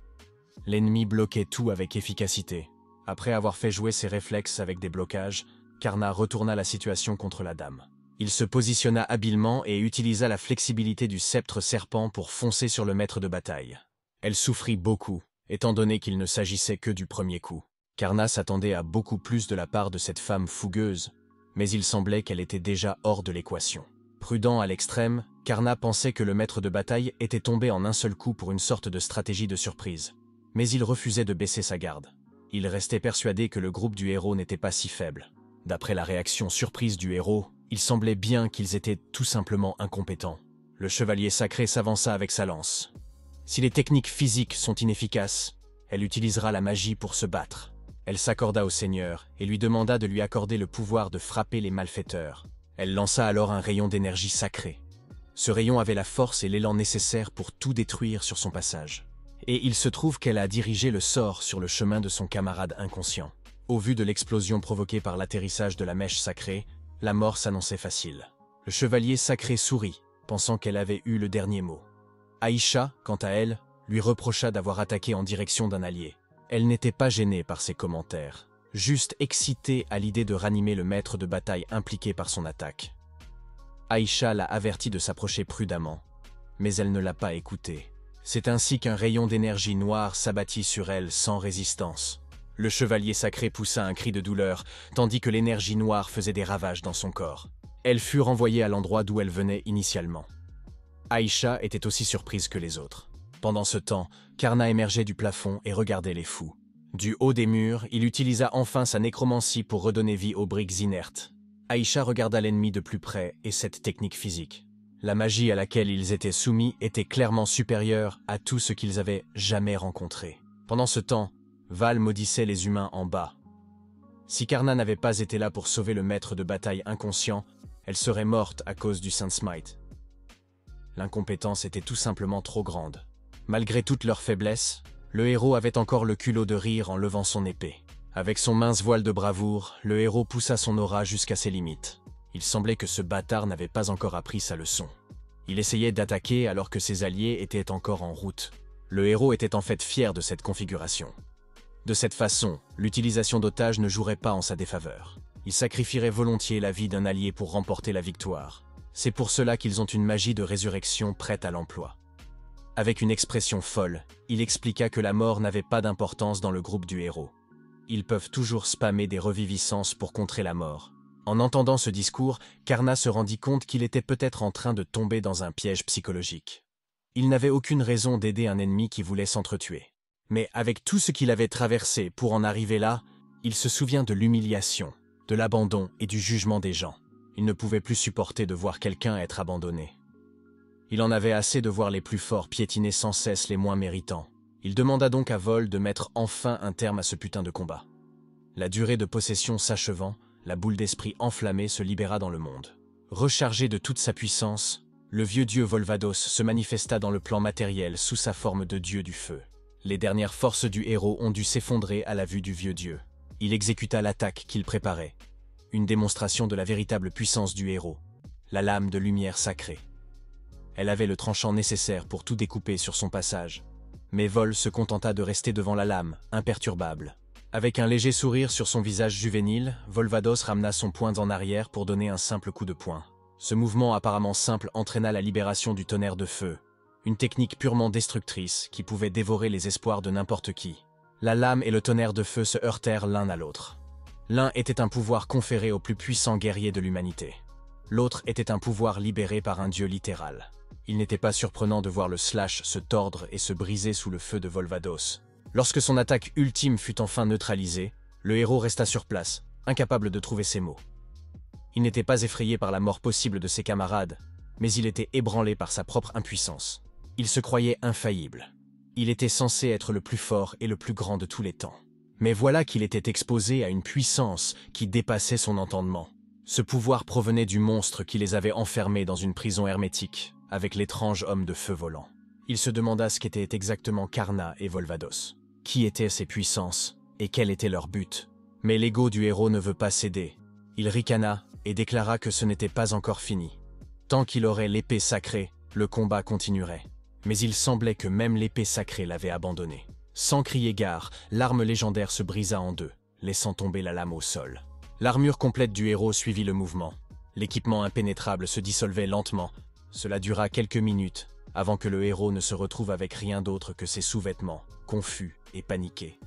L'ennemi bloquait tout avec efficacité. Après avoir fait jouer ses réflexes avec des blocages, Karna retourna la situation contre la dame. Il se positionna habilement et utilisa la flexibilité du sceptre serpent pour foncer sur le maître de bataille. Elle souffrit beaucoup, étant donné qu'il ne s'agissait que du premier coup. Karna s'attendait à beaucoup plus de la part de cette femme fougueuse, mais il semblait qu'elle était déjà hors de l'équation. Prudent à l'extrême, Karna pensait que le maître de bataille était tombé en un seul coup pour une sorte de stratégie de surprise. Mais il refusait de baisser sa garde. Il restait persuadé que le groupe du héros n'était pas si faible. D'après la réaction surprise du héros, il semblait bien qu'ils étaient tout simplement incompétents. Le chevalier sacré s'avança avec sa lance. Si les techniques physiques sont inefficaces, elle utilisera la magie pour se battre. Elle s'accorda au seigneur et lui demanda de lui accorder le pouvoir de frapper les malfaiteurs. Elle lança alors un rayon d'énergie sacrée. Ce rayon avait la force et l'élan nécessaires pour tout détruire sur son passage. Et il se trouve qu'elle a dirigé le sort sur le chemin de son camarade inconscient. Au vu de l'explosion provoquée par l'atterrissage de la mèche sacrée, la mort s'annonçait facile. Le chevalier sacré sourit, pensant qu'elle avait eu le dernier mot. Aïcha, quant à elle, lui reprocha d'avoir attaqué en direction d'un allié. Elle n'était pas gênée par ses commentaires, juste excitée à l'idée de ranimer le maître de bataille impliqué par son attaque. Aïcha l'a averti de s'approcher prudemment, mais elle ne l'a pas écouté. C'est ainsi qu'un rayon d'énergie noire s'abattit sur elle sans résistance. Le chevalier sacré poussa un cri de douleur, tandis que l'énergie noire faisait des ravages dans son corps. Elle fut renvoyée à l'endroit d'où elle venait initialement. Aïcha était aussi surprise que les autres. Pendant ce temps, Karna émergeait du plafond et regardait les fous. Du haut des murs, il utilisa enfin sa nécromancie pour redonner vie aux briques inertes. Aïcha regarda l'ennemi de plus près et cette technique physique. La magie à laquelle ils étaient soumis était clairement supérieure à tout ce qu'ils avaient jamais rencontré. Pendant ce temps, Val maudissait les humains en bas. Si Karna n'avait pas été là pour sauver le maître de bataille inconscient, elle serait morte à cause du Saint Smite. L'incompétence était tout simplement trop grande. Malgré toutes leurs faiblesses, le héros avait encore le culot de rire en levant son épée. Avec son mince voile de bravoure, le héros poussa son aura jusqu'à ses limites. Il semblait que ce bâtard n'avait pas encore appris sa leçon. Il essayait d'attaquer alors que ses alliés étaient encore en route. Le héros était en fait fier de cette configuration. De cette façon, l'utilisation d'otages ne jouerait pas en sa défaveur. Il sacrifierait volontiers la vie d'un allié pour remporter la victoire. C'est pour cela qu'ils ont une magie de résurrection prête à l'emploi. Avec une expression folle, il expliqua que la mort n'avait pas d'importance dans le groupe du héros. Ils peuvent toujours spammer des reviviscences pour contrer la mort. En entendant ce discours, Karna se rendit compte qu'il était peut-être en train de tomber dans un piège psychologique. Il n'avait aucune raison d'aider un ennemi qui voulait s'entretuer. Mais avec tout ce qu'il avait traversé pour en arriver là, il se souvient de l'humiliation, de l'abandon et du jugement des gens. Il ne pouvait plus supporter de voir quelqu'un être abandonné. Il en avait assez de voir les plus forts piétiner sans cesse les moins méritants. Il demanda donc à Vol de mettre enfin un terme à ce putain de combat. La durée de possession s'achevant, la boule d'esprit enflammée se libéra dans le monde. Rechargé de toute sa puissance, le vieux dieu Volvados se manifesta dans le plan matériel sous sa forme de dieu du feu. Les dernières forces du héros ont dû s'effondrer à la vue du vieux dieu. Il exécuta l'attaque qu'il préparait. Une démonstration de la véritable puissance du héros, la lame de lumière sacrée. Elle avait le tranchant nécessaire pour tout découper sur son passage. Mais Vol se contenta de rester devant la lame, imperturbable. Avec un léger sourire sur son visage juvénile, Volvados ramena son poing en arrière pour donner un simple coup de poing. Ce mouvement apparemment simple entraîna la libération du tonnerre de feu, une technique purement destructrice qui pouvait dévorer les espoirs de n'importe qui. La lame et le tonnerre de feu se heurtèrent l'un à l'autre. L'un était un pouvoir conféré au plus puissant guerrier de l'humanité. L'autre était un pouvoir libéré par un dieu littéral. Il n'était pas surprenant de voir le slash se tordre et se briser sous le feu de Volvados. Lorsque son attaque ultime fut enfin neutralisée, le héros resta sur place, incapable de trouver ses mots. Il n'était pas effrayé par la mort possible de ses camarades, mais il était ébranlé par sa propre impuissance. Il se croyait infaillible. Il était censé être le plus fort et le plus grand de tous les temps. Mais voilà qu'il était exposé à une puissance qui dépassait son entendement. Ce pouvoir provenait du monstre qui les avait enfermés dans une prison hermétique, avec l'étrange homme de feu volant. Il se demanda ce qu'étaient exactement Karna et Volvados. Qui étaient ces puissances, et quel était leur but? Mais l'ego du héros ne veut pas céder. Il ricana et déclara que ce n'était pas encore fini. Tant qu'il aurait l'épée sacrée, le combat continuerait. Mais il semblait que même l'épée sacrée l'avait abandonné. Sans crier gare, l'arme légendaire se brisa en deux, laissant tomber la lame au sol. L'armure complète du héros suivit le mouvement. L'équipement impénétrable se dissolvait lentement. Cela dura quelques minutes, avant que le héros ne se retrouve avec rien d'autre que ses sous-vêtements, confus et paniqués.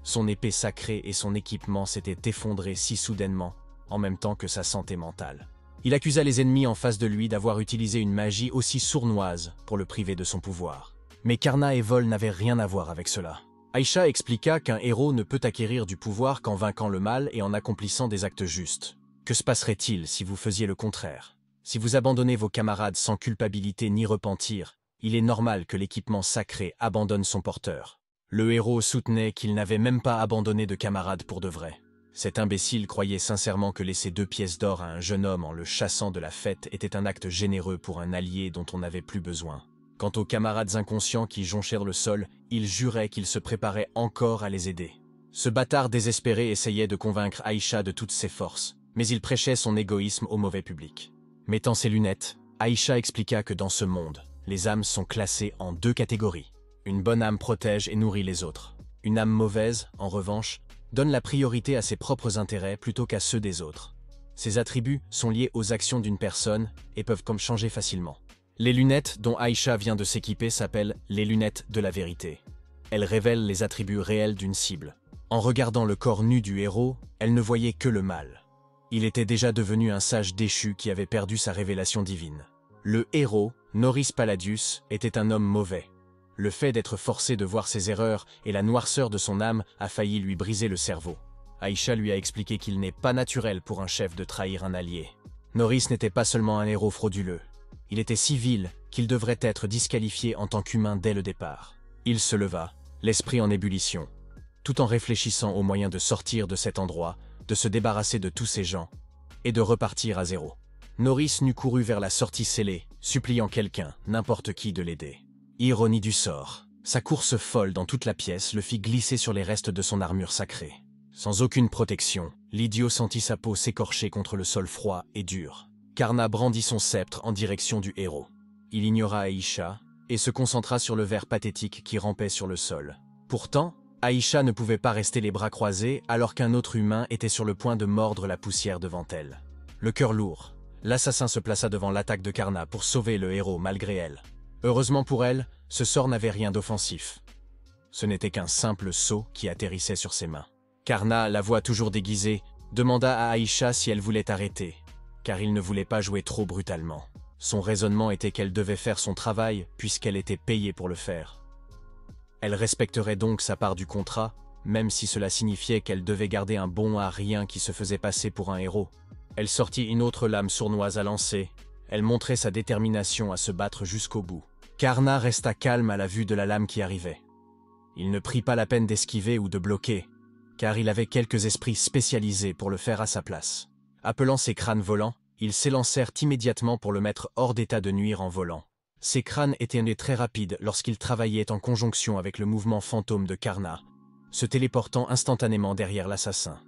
Son épée sacrée et son équipement s'étaient effondrés si soudainement, en même temps que sa santé mentale. Il accusa les ennemis en face de lui d'avoir utilisé une magie aussi sournoise pour le priver de son pouvoir. Mais Karna et Vol n'avaient rien à voir avec cela. Aïcha expliqua qu'un héros ne peut acquérir du pouvoir qu'en vainquant le mal et en accomplissant des actes justes. Que se passerait-il si vous faisiez le contraire? Si vous abandonnez vos camarades sans culpabilité ni repentir, il est normal que l'équipement sacré abandonne son porteur. Le héros soutenait qu'il n'avait même pas abandonné de camarades pour de vrai. Cet imbécile croyait sincèrement que laisser 2 pièces d'or à un jeune homme en le chassant de la fête était un acte généreux pour un allié dont on n'avait plus besoin. Quant aux camarades inconscients qui jonchèrent le sol, il jurait qu'il se préparait encore à les aider. Ce bâtard désespéré essayait de convaincre Aïcha de toutes ses forces, mais il prêchait son égoïsme au mauvais public. Mettant ses lunettes, Aïcha expliqua que dans ce monde, les âmes sont classées en 2 catégories. Une bonne âme protège et nourrit les autres. Une âme mauvaise, en revanche, donne la priorité à ses propres intérêts plutôt qu'à ceux des autres. Ces attributs sont liés aux actions d'une personne et peuvent comme changer facilement. Les lunettes dont Aïcha vient de s'équiper s'appellent les lunettes de la vérité. Elles révèlent les attributs réels d'une cible. En regardant le corps nu du héros, elle ne voyait que le mal. Il était déjà devenu un sage déchu qui avait perdu sa révélation divine. Le héros, Norris Palladius, était un homme mauvais. Le fait d'être forcé de voir ses erreurs et la noirceur de son âme a failli lui briser le cerveau. Aïcha lui a expliqué qu'il n'est pas naturel pour un chef de trahir un allié. Norris n'était pas seulement un héros frauduleux. Il était si vil qu'il devrait être disqualifié en tant qu'humain dès le départ. Il se leva, l'esprit en ébullition, tout en réfléchissant aux moyens de sortir de cet endroit, de se débarrasser de tous ces gens, et de repartir à zéro. Norris n'eût couru vers la sortie scellée, suppliant quelqu'un, n'importe qui, de l'aider. Ironie du sort, sa course folle dans toute la pièce le fit glisser sur les restes de son armure sacrée. Sans aucune protection, l'idiot sentit sa peau s'écorcher contre le sol froid et dur. Karna brandit son sceptre en direction du héros. Il ignora Aïcha et se concentra sur le ver pathétique qui rampait sur le sol. Pourtant, Aïcha ne pouvait pas rester les bras croisés alors qu'un autre humain était sur le point de mordre la poussière devant elle. Le cœur lourd, l'assassin se plaça devant l'attaque de Karna pour sauver le héros malgré elle. Heureusement pour elle, ce sort n'avait rien d'offensif. Ce n'était qu'un simple sceau qui atterrissait sur ses mains. Karna, la voix toujours déguisée, demanda à Aïcha si elle voulait arrêter, car il ne voulait pas jouer trop brutalement. Son raisonnement était qu'elle devait faire son travail puisqu'elle était payée pour le faire. Elle respecterait donc sa part du contrat, même si cela signifiait qu'elle devait garder un bon à rien qui se faisait passer pour un héros. Elle sortit une autre lame sournoise à lancer. Elle montrait sa détermination à se battre jusqu'au bout. Karna resta calme à la vue de la lame qui arrivait. Il ne prit pas la peine d'esquiver ou de bloquer, car il avait quelques esprits spécialisés pour le faire à sa place. Appelant ses crânes volants, ils s'élancèrent immédiatement pour le mettre hors d'état de nuire en volant. Ces crânes étaient très rapides lorsqu'ils travaillaient en conjonction avec le mouvement fantôme de Karna, se téléportant instantanément derrière l'assassin.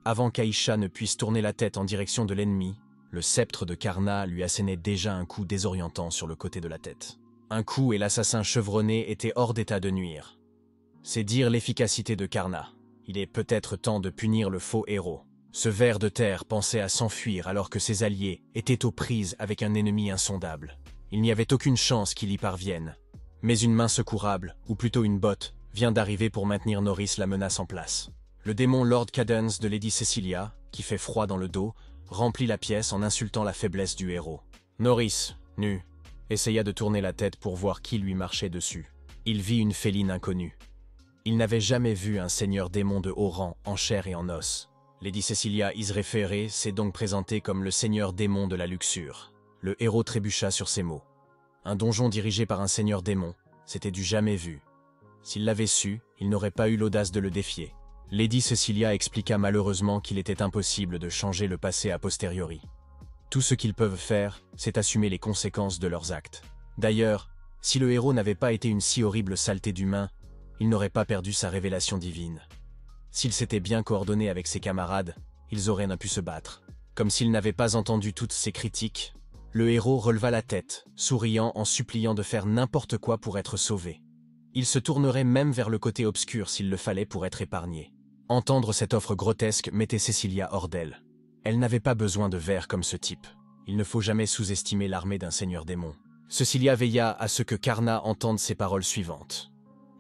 Avant qu'Aïcha ne puisse tourner la tête en direction de l'ennemi, le sceptre de Karna lui assénait déjà un coup désorientant sur le côté de la tête. Un coup et l'assassin chevronné était hors d'état de nuire. C'est dire l'efficacité de Karna. Il est peut-être temps de punir le faux héros. Ce ver de terre pensait à s'enfuir alors que ses alliés étaient aux prises avec un ennemi insondable. Il n'y avait aucune chance qu'il y parvienne. Mais une main secourable, ou plutôt une botte, vient d'arriver pour maintenir Norris la menace en place. Le démon Lord Cadence de Lady Cecilia, qui fait froid dans le dos, remplit la pièce en insultant la faiblesse du héros. Norris, nu, essaya de tourner la tête pour voir qui lui marchait dessus. Il vit une féline inconnue. Il n'avait jamais vu un seigneur démon de haut rang en chair et en os. Lady Cecilia Isréféré s'est donc présenté comme le seigneur démon de la luxure. Le héros trébucha sur ces mots. Un donjon dirigé par un seigneur démon, c'était du jamais vu. S'il l'avait su, il n'aurait pas eu l'audace de le défier. Lady Cecilia expliqua malheureusement qu'il était impossible de changer le passé a posteriori. Tout ce qu'ils peuvent faire, c'est assumer les conséquences de leurs actes. D'ailleurs, si le héros n'avait pas été une si horrible saleté d'humain, il n'aurait pas perdu sa révélation divine. S'il s'était bien coordonné avec ses camarades, ils auraient pu se battre. Comme s'il n'avait pas entendu toutes ces critiques, le héros releva la tête, souriant en suppliant de faire n'importe quoi pour être sauvé. Il se tournerait même vers le côté obscur s'il le fallait pour être épargné. Entendre cette offre grotesque mettait Cecilia hors d'elle. Elle n'avait pas besoin de vers comme ce type. Il ne faut jamais sous-estimer l'armée d'un seigneur démon. Cecilia veilla à ce que Karna entende ses paroles suivantes.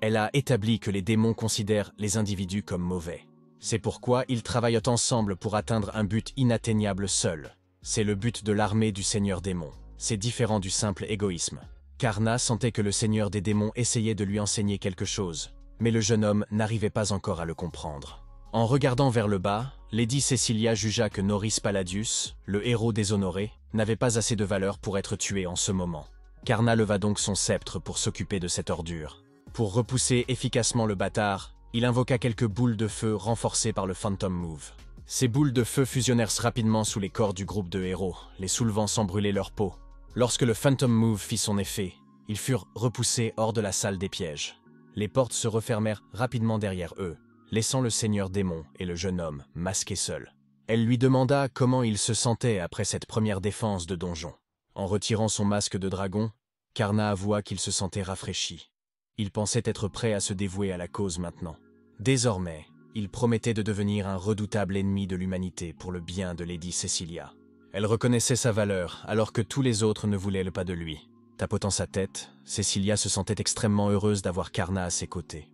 Elle a établi que les démons considèrent les individus comme mauvais. C'est pourquoi ils travaillent ensemble pour atteindre un but inatteignable seul. C'est le but de l'armée du seigneur démon. C'est différent du simple égoïsme. Karna sentait que le seigneur des démons essayait de lui enseigner quelque chose, mais le jeune homme n'arrivait pas encore à le comprendre. En regardant vers le bas, Lady Cecilia jugea que Norris Palladius, le héros déshonoré, n'avait pas assez de valeur pour être tué en ce moment. Karna leva donc son sceptre pour s'occuper de cette ordure. Pour repousser efficacement le bâtard, il invoqua quelques boules de feu renforcées par le Phantom Move. Ces boules de feu fusionnèrent rapidement sous les corps du groupe de héros, les soulevant sans brûler leur peau. Lorsque le Phantom Move fit son effet, ils furent repoussés hors de la salle des pièges. Les portes se refermèrent rapidement derrière eux, laissant le seigneur démon et le jeune homme masqués seuls. Elle lui demanda comment il se sentait après cette première défense de donjon. En retirant son masque de dragon, Karna avoua qu'il se sentait rafraîchi. Il pensait être prêt à se dévouer à la cause maintenant. Désormais, il promettait de devenir un redoutable ennemi de l'humanité pour le bien de Lady Cecilia. Elle reconnaissait sa valeur, alors que tous les autres ne voulaient le pas de lui. Tapotant sa tête, Cecilia se sentait extrêmement heureuse d'avoir Karna à ses côtés.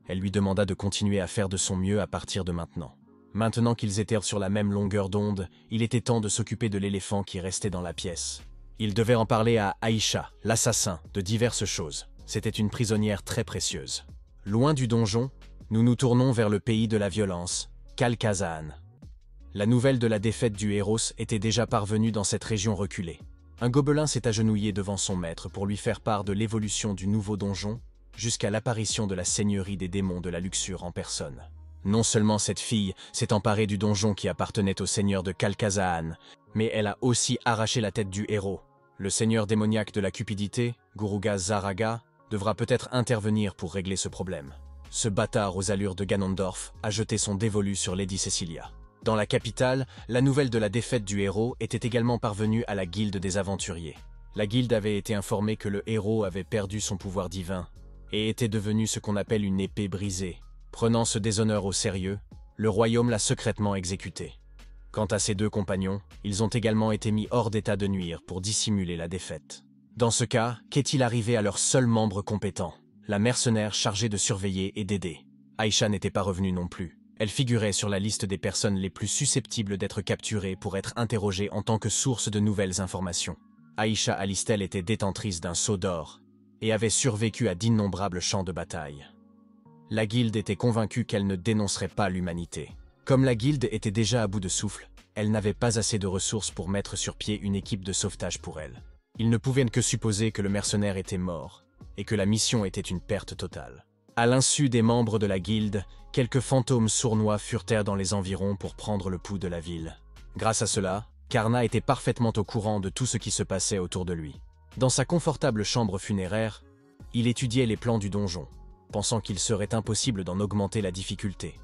Elle lui demanda de continuer à faire de son mieux à partir de maintenant. Maintenant qu'ils étaient sur la même longueur d'onde, il était temps de s'occuper de l'éléphant qui restait dans la pièce. Il devait en parler à Aïcha, l'assassin, de diverses choses. C'était une prisonnière très précieuse. Loin du donjon, nous nous tournons vers le pays de la violence, Kal-Kazaan. La nouvelle de la défaite du Héros était déjà parvenue dans cette région reculée. Un gobelin s'est agenouillé devant son maître pour lui faire part de l'évolution du nouveau donjon, jusqu'à l'apparition de la seigneurie des démons de la luxure en personne. Non seulement cette fille s'est emparée du donjon qui appartenait au seigneur de Kal-Kazaan, mais elle a aussi arraché la tête du héros, Le seigneur démoniaque de la cupidité, Guruga Zaraga, devra peut-être intervenir pour régler ce problème. Ce bâtard aux allures de Ganondorf a jeté son dévolu sur Lady Cecilia. Dans la capitale, la nouvelle de la défaite du héros était également parvenue à la guilde des aventuriers. La guilde avait été informée que le héros avait perdu son pouvoir divin et était devenu ce qu'on appelle une épée brisée. Prenant ce déshonneur au sérieux, le royaume l'a secrètement exécuté. Quant à ses deux compagnons, ils ont également été mis hors d'état de nuire pour dissimuler la défaite. Dans ce cas, qu'est-il arrivé à leur seul membre compétent, la mercenaire chargée de surveiller et d'aider? Aïcha n'était pas revenue non plus. Elle figurait sur la liste des personnes les plus susceptibles d'être capturées pour être interrogées en tant que source de nouvelles informations. Aïcha Alistel était détentrice d'un sceau d'or et avait survécu à d'innombrables champs de bataille. La guilde était convaincue qu'elle ne dénoncerait pas l'humanité. Comme la guilde était déjà à bout de souffle, elle n'avait pas assez de ressources pour mettre sur pied une équipe de sauvetage pour elle. Ils ne pouvaient que supposer que le mercenaire était mort et que la mission était une perte totale. À l'insu des membres de la guilde, quelques fantômes sournois furetèrent dans les environs pour prendre le pouls de la ville. Grâce à cela, Karna était parfaitement au courant de tout ce qui se passait autour de lui. Dans sa confortable chambre funéraire, il étudiait les plans du donjon, pensant qu'il serait impossible d'en augmenter la difficulté.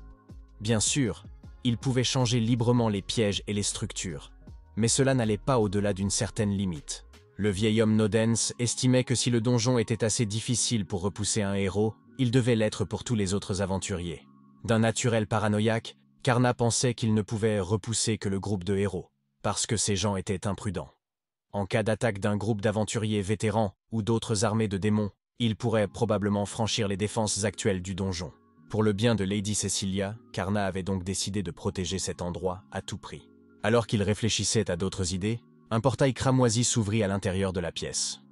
Bien sûr, il pouvait changer librement les pièges et les structures, mais cela n'allait pas au-delà d'une certaine limite. Le vieil homme Nodens estimait que si le donjon était assez difficile pour repousser un héros, il devait l'être pour tous les autres aventuriers. D'un naturel paranoïaque, Karna pensait qu'il ne pouvait repousser que le groupe de héros, parce que ces gens étaient imprudents. En cas d'attaque d'un groupe d'aventuriers vétérans ou d'autres armées de démons, il pourrait probablement franchir les défenses actuelles du donjon. Pour le bien de Lady Cecilia, Karna avait donc décidé de protéger cet endroit à tout prix. Alors qu'il réfléchissait à d'autres idées, un portail cramoisi s'ouvrit à l'intérieur de la pièce.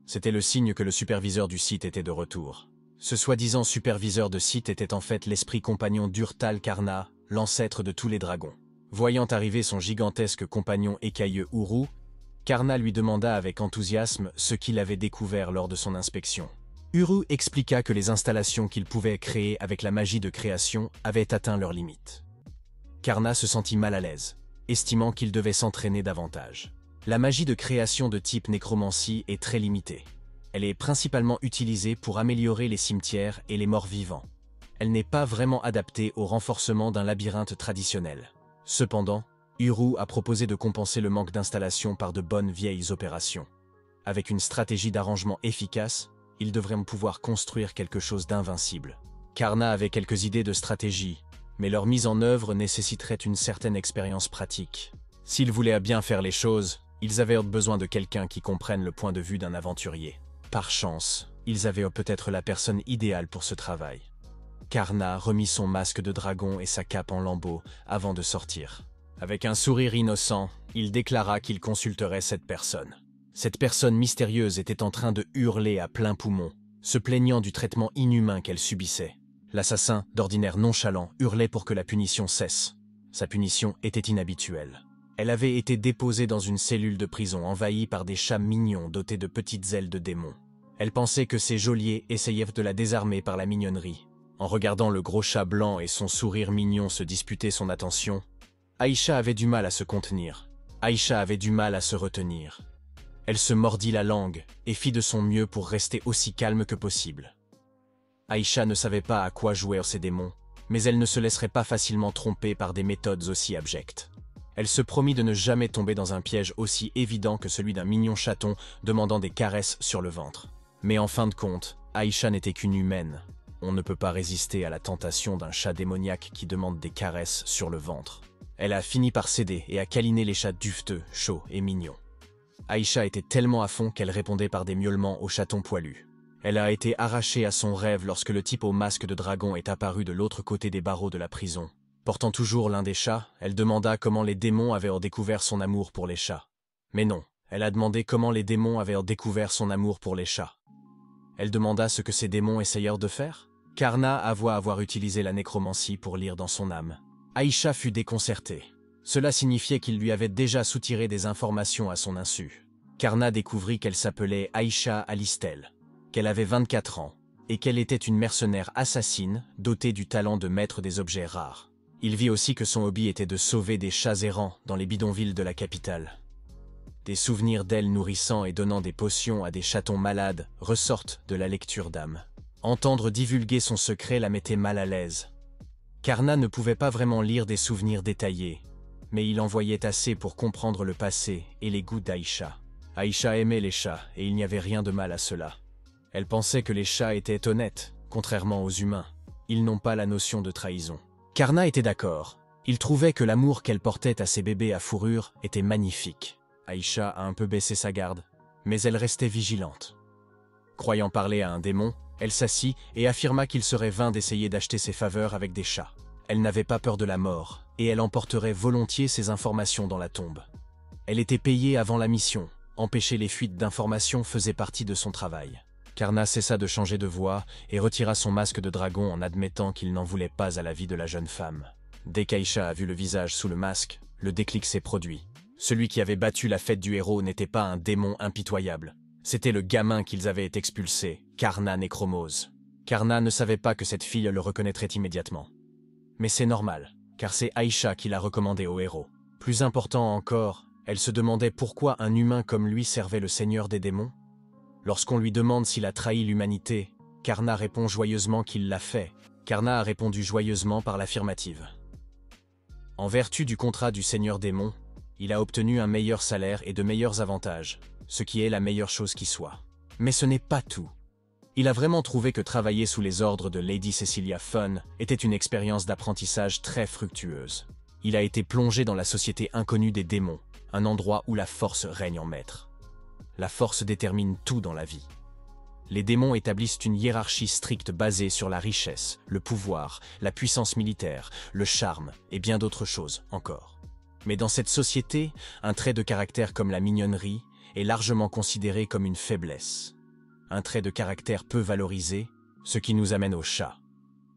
C'était le signe que le superviseur du site était de retour. Ce soi-disant superviseur de site était en fait l'esprit compagnon d'Urtal Karna, l'ancêtre de tous les dragons. Voyant arriver son gigantesque compagnon écailleux Uru, Karna lui demanda avec enthousiasme ce qu'il avait découvert lors de son inspection. Uru expliqua que les installations qu'il pouvait créer avec la magie de création avaient atteint leurs limites. Karna se sentit mal à l'aise, estimant qu'il devait s'entraîner davantage. La magie de création de type nécromancie est très limitée. Elle est principalement utilisée pour améliorer les cimetières et les morts vivants. Elle n'est pas vraiment adaptée au renforcement d'un labyrinthe traditionnel. Cependant, Uru a proposé de compenser le manque d'installation par de bonnes vieilles opérations. Avec une stratégie d'arrangement efficace, ils devraient pouvoir construire quelque chose d'invincible. Karna avait quelques idées de stratégie, mais leur mise en œuvre nécessiterait une certaine expérience pratique. S'ils voulaient bien faire les choses, ils avaient besoin de quelqu'un qui comprenne le point de vue d'un aventurier. Par chance, ils avaient peut-être la personne idéale pour ce travail. Karna remit son masque de dragon et sa cape en lambeaux avant de sortir. Avec un sourire innocent, il déclara qu'il consulterait cette personne. Cette personne mystérieuse était en train de hurler à plein poumon, se plaignant du traitement inhumain qu'elle subissait. L'assassin, d'ordinaire nonchalant, hurlait pour que la punition cesse. Sa punition était inhabituelle. Elle avait été déposée dans une cellule de prison envahie par des chats mignons dotés de petites ailes de démon. Elle pensait que ses geôliers essayaient de la désarmer par la mignonnerie. En regardant le gros chat blanc et son sourire mignon se disputer son attention, Aïcha avait du mal à se contenir. Aïcha avait du mal à se retenir. Elle se mordit la langue et fit de son mieux pour rester aussi calme que possible. Aïcha ne savait pas à quoi jouer ces démons, mais elle ne se laisserait pas facilement tromper par des méthodes aussi abjectes. Elle se promit de ne jamais tomber dans un piège aussi évident que celui d'un mignon chaton demandant des caresses sur le ventre. Mais en fin de compte, Aïcha n'était qu'une humaine. On ne peut pas résister à la tentation d'un chat démoniaque qui demande des caresses sur le ventre. Elle a fini par céder et a câliné les chats duveteux, chauds et mignons. Aïcha était tellement à fond qu'elle répondait par des miaulements au chaton poilu. Elle a été arrachée à son rêve lorsque le type au masque de dragon est apparu de l'autre côté des barreaux de la prison. Portant toujours l'un des chats, elle demanda comment les démons avaient découvert son amour pour les chats. Mais non, elle a demandé comment les démons avaient découvert son amour pour les chats. Elle demanda ce que ces démons essayèrent de faire. Karna avoua avoir utilisé la nécromancie pour lire dans son âme. Aïcha fut déconcertée. Cela signifiait qu'il lui avait déjà soutiré des informations à son insu. Karna découvrit qu'elle s'appelait Aïcha Alistel, qu'elle avait 24 ans, et qu'elle était une mercenaire assassine dotée du talent de mettre des objets rares. Il vit aussi que son hobby était de sauver des chats errants dans les bidonvilles de la capitale. Des souvenirs d'elle nourrissant et donnant des potions à des chatons malades ressortent de la lecture d'âme. Entendre divulguer son secret la mettait mal à l'aise. Karna ne pouvait pas vraiment lire des souvenirs détaillés, mais il en voyait assez pour comprendre le passé et les goûts d'Aïcha. Aïcha aimait les chats et il n'y avait rien de mal à cela. Elle pensait que les chats étaient honnêtes, contrairement aux humains. Ils n'ont pas la notion de trahison. Karna était d'accord. Il trouvait que l'amour qu'elle portait à ses bébés à fourrure était magnifique. Aïcha a un peu baissé sa garde, mais elle restait vigilante. Croyant parler à un démon, elle s'assit et affirma qu'il serait vain d'essayer d'acheter ses faveurs avec des chats. Elle n'avait pas peur de la mort, et elle emporterait volontiers ses informations dans la tombe. Elle était payée avant la mission. Empêcher les fuites d'informations faisait partie de son travail. Karna cessa de changer de voix et retira son masque de dragon en admettant qu'il n'en voulait pas à la vie de la jeune femme. Dès qu'Aïcha a vu le visage sous le masque, le déclic s'est produit. Celui qui avait battu la fête du héros n'était pas un démon impitoyable. C'était le gamin qu'ils avaient expulsé, Karna Nécromose. Karna ne savait pas que cette fille le reconnaîtrait immédiatement. Mais c'est normal, car c'est Aïcha qui l'a recommandé au héros. Plus important encore, elle se demandait pourquoi un humain comme lui servait le seigneur des démons. Lorsqu'on lui demande s'il a trahi l'humanité, Karna répond joyeusement qu'il l'a fait. Karna a répondu joyeusement par l'affirmative. En vertu du contrat du seigneur démon, il a obtenu un meilleur salaire et de meilleurs avantages, ce qui est la meilleure chose qui soit. Mais ce n'est pas tout. Il a vraiment trouvé que travailler sous les ordres de Lady Cecilia Fun était une expérience d'apprentissage très fructueuse. Il a été plongé dans la société inconnue des démons, un endroit où la force règne en maître. La force détermine tout dans la vie. Les démons établissent une hiérarchie stricte basée sur la richesse, le pouvoir, la puissance militaire, le charme et bien d'autres choses encore. Mais dans cette société, un trait de caractère comme la mignonnerie est largement considéré comme une faiblesse. Un trait de caractère peu valorisé, ce qui nous amène aux chats.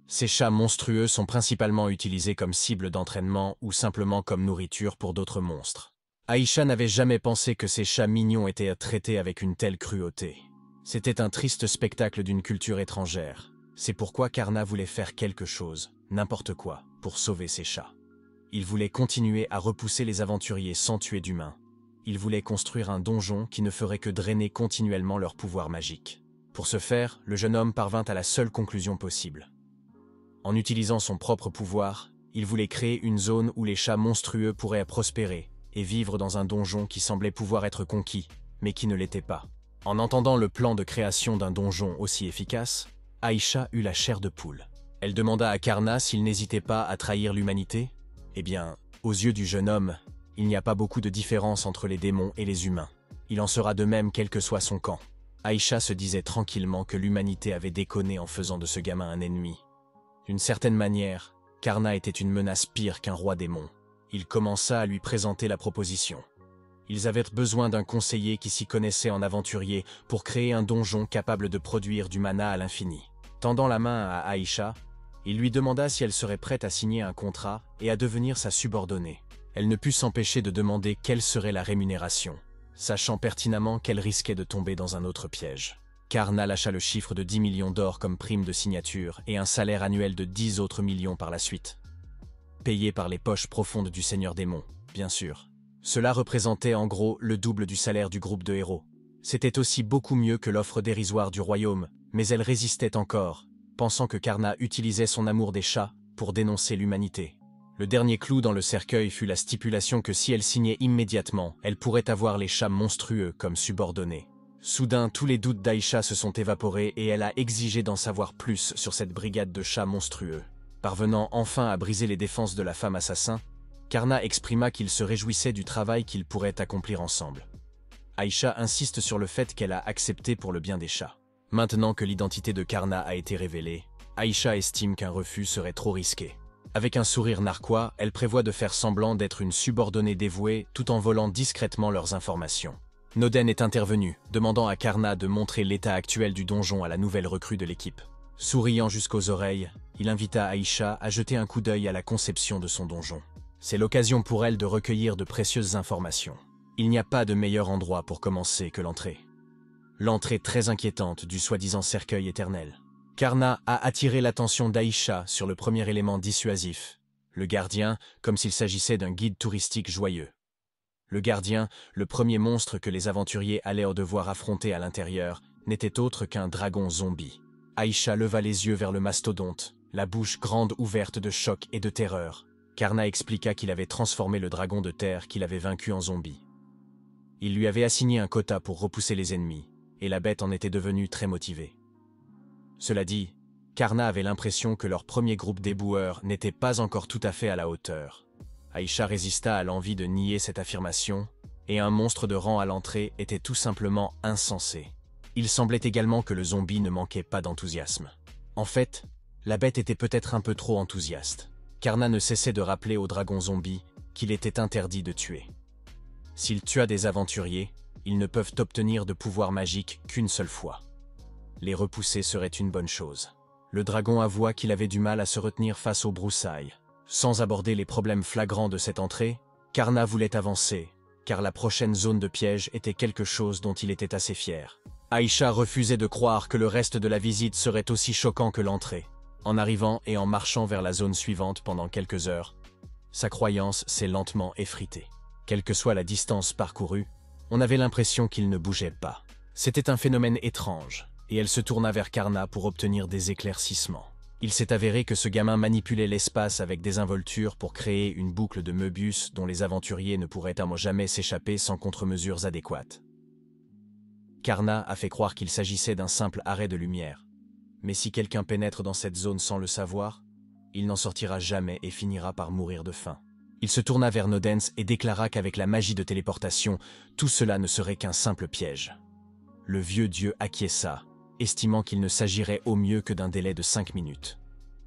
Ces chats monstrueux sont principalement utilisés comme cible d'entraînement ou simplement comme nourriture pour d'autres monstres. Aïcha n'avait jamais pensé que ces chats mignons étaient traités avec une telle cruauté. C'était un triste spectacle d'une culture étrangère. C'est pourquoi Karna voulait faire quelque chose, n'importe quoi, pour sauver ces chats. Il voulait continuer à repousser les aventuriers sans tuer d'humains. Il voulait construire un donjon qui ne ferait que drainer continuellement leur pouvoir magique. Pour ce faire, le jeune homme parvint à la seule conclusion possible. En utilisant son propre pouvoir, il voulait créer une zone où les chats monstrueux pourraient prospérer et vivre dans un donjon qui semblait pouvoir être conquis, mais qui ne l'était pas. En entendant le plan de création d'un donjon aussi efficace, Aïcha eut la chair de poule. Elle demanda à Karna s'il n'hésitait pas à trahir l'humanité. Eh bien, aux yeux du jeune homme, il n'y a pas beaucoup de différence entre les démons et les humains. Il en sera de même quel que soit son camp. Aïcha se disait tranquillement que l'humanité avait déconné en faisant de ce gamin un ennemi. D'une certaine manière, Karna était une menace pire qu'un roi démon. Il commença à lui présenter la proposition. Ils avaient besoin d'un conseiller qui s'y connaissait en aventurier pour créer un donjon capable de produire du mana à l'infini. Tendant la main à Aïcha, il lui demanda si elle serait prête à signer un contrat et à devenir sa subordonnée. Elle ne put s'empêcher de demander quelle serait la rémunération, sachant pertinemment qu'elle risquait de tomber dans un autre piège. Karna lâcha le chiffre de 10 millions d'or comme prime de signature et un salaire annuel de 10 autres millions par la suite. Payé par les poches profondes du seigneur démon, bien sûr. Cela représentait en gros le double du salaire du groupe de héros. C'était aussi beaucoup mieux que l'offre dérisoire du royaume, mais elle résistait encore, pensant que Karna utilisait son amour des chats pour dénoncer l'humanité. Le dernier clou dans le cercueil fut la stipulation que si elle signait immédiatement, elle pourrait avoir les chats monstrueux comme subordonnés. Soudain, tous les doutes d'Aïcha se sont évaporés et elle a exigé d'en savoir plus sur cette brigade de chats monstrueux. Parvenant enfin à briser les défenses de la femme assassin, Karna exprima qu'il se réjouissait du travail qu'ils pourraient accomplir ensemble. Aïcha insiste sur le fait qu'elle a accepté pour le bien des chats. Maintenant que l'identité de Karna a été révélée, Aïcha estime qu'un refus serait trop risqué. Avec un sourire narquois, elle prévoit de faire semblant d'être une subordonnée dévouée tout en volant discrètement leurs informations. Noden est intervenu, demandant à Karna de montrer l'état actuel du donjon à la nouvelle recrue de l'équipe. Souriant jusqu'aux oreilles, il invita Aïcha à jeter un coup d'œil à la conception de son donjon. C'est l'occasion pour elle de recueillir de précieuses informations. Il n'y a pas de meilleur endroit pour commencer que l'entrée. L'entrée très inquiétante du soi-disant cercueil éternel. Karna a attiré l'attention d'Aïcha sur le premier élément dissuasif, le gardien, comme s'il s'agissait d'un guide touristique joyeux. Le gardien, le premier monstre que les aventuriers allaient devoir affronter à l'intérieur, n'était autre qu'un dragon zombie. Aïcha leva les yeux vers le mastodonte, la bouche grande ouverte de choc et de terreur. Karna expliqua qu'il avait transformé le dragon de terre qu'il avait vaincu en zombie. Il lui avait assigné un quota pour repousser les ennemis, et la bête en était devenue très motivée. Cela dit, Karna avait l'impression que leur premier groupe d'éboueurs n'était pas encore tout à fait à la hauteur. Aïcha résista à l'envie de nier cette affirmation, et un monstre de rang à l'entrée était tout simplement insensé. Il semblait également que le zombie ne manquait pas d'enthousiasme. En fait, la bête était peut-être un peu trop enthousiaste. Karna ne cessait de rappeler au dragon zombie qu'il était interdit de tuer. S'il tua des aventuriers, ils ne peuvent obtenir de pouvoir magique qu'une seule fois. Les repousser serait une bonne chose. Le dragon avoua qu'il avait du mal à se retenir face aux broussailles. Sans aborder les problèmes flagrants de cette entrée, Karna voulait avancer, car la prochaine zone de piège était quelque chose dont il était assez fier. Aïcha refusait de croire que le reste de la visite serait aussi choquant que l'entrée. En arrivant et en marchant vers la zone suivante pendant quelques heures, sa croyance s'est lentement effritée. Quelle que soit la distance parcourue, on avait l'impression qu'il ne bougeait pas. C'était un phénomène étrange, et elle se tourna vers Karna pour obtenir des éclaircissements. Il s'est avéré que ce gamin manipulait l'espace avec des involtures pour créer une boucle de Möbius dont les aventuriers ne pourraient jamais s'échapper sans contre-mesures adéquates. Karna a fait croire qu'il s'agissait d'un simple arrêt de lumière. Mais si quelqu'un pénètre dans cette zone sans le savoir, il n'en sortira jamais et finira par mourir de faim. Il se tourna vers Nodens et déclara qu'avec la magie de téléportation, tout cela ne serait qu'un simple piège. Le vieux dieu acquiesça, estimant qu'il ne s'agirait au mieux que d'un délai de 5 minutes.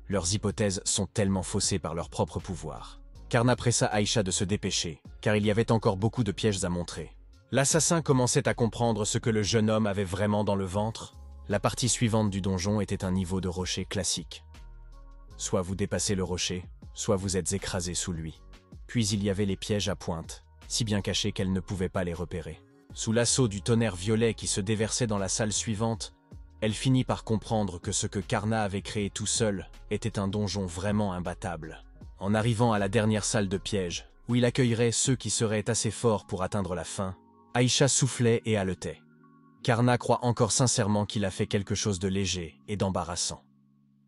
Leurs hypothèses sont tellement faussées par leur propre pouvoir. Karna pressa Aïcha de se dépêcher, car il y avait encore beaucoup de pièges à montrer. L'assassin commençait à comprendre ce que le jeune homme avait vraiment dans le ventre. La partie suivante du donjon était un niveau de rocher classique. Soit vous dépassez le rocher, soit vous êtes écrasé sous lui. Puis il y avait les pièges à pointe, si bien cachés qu'elle ne pouvait pas les repérer. Sous l'assaut du tonnerre violet qui se déversait dans la salle suivante, elle finit par comprendre que ce que Karna avait créé tout seul était un donjon vraiment imbattable. En arrivant à la dernière salle de piège, où il accueillerait ceux qui seraient assez forts pour atteindre la fin, Aïcha soufflait et haletait. Karna croit encore sincèrement qu'il a fait quelque chose de léger et d'embarrassant.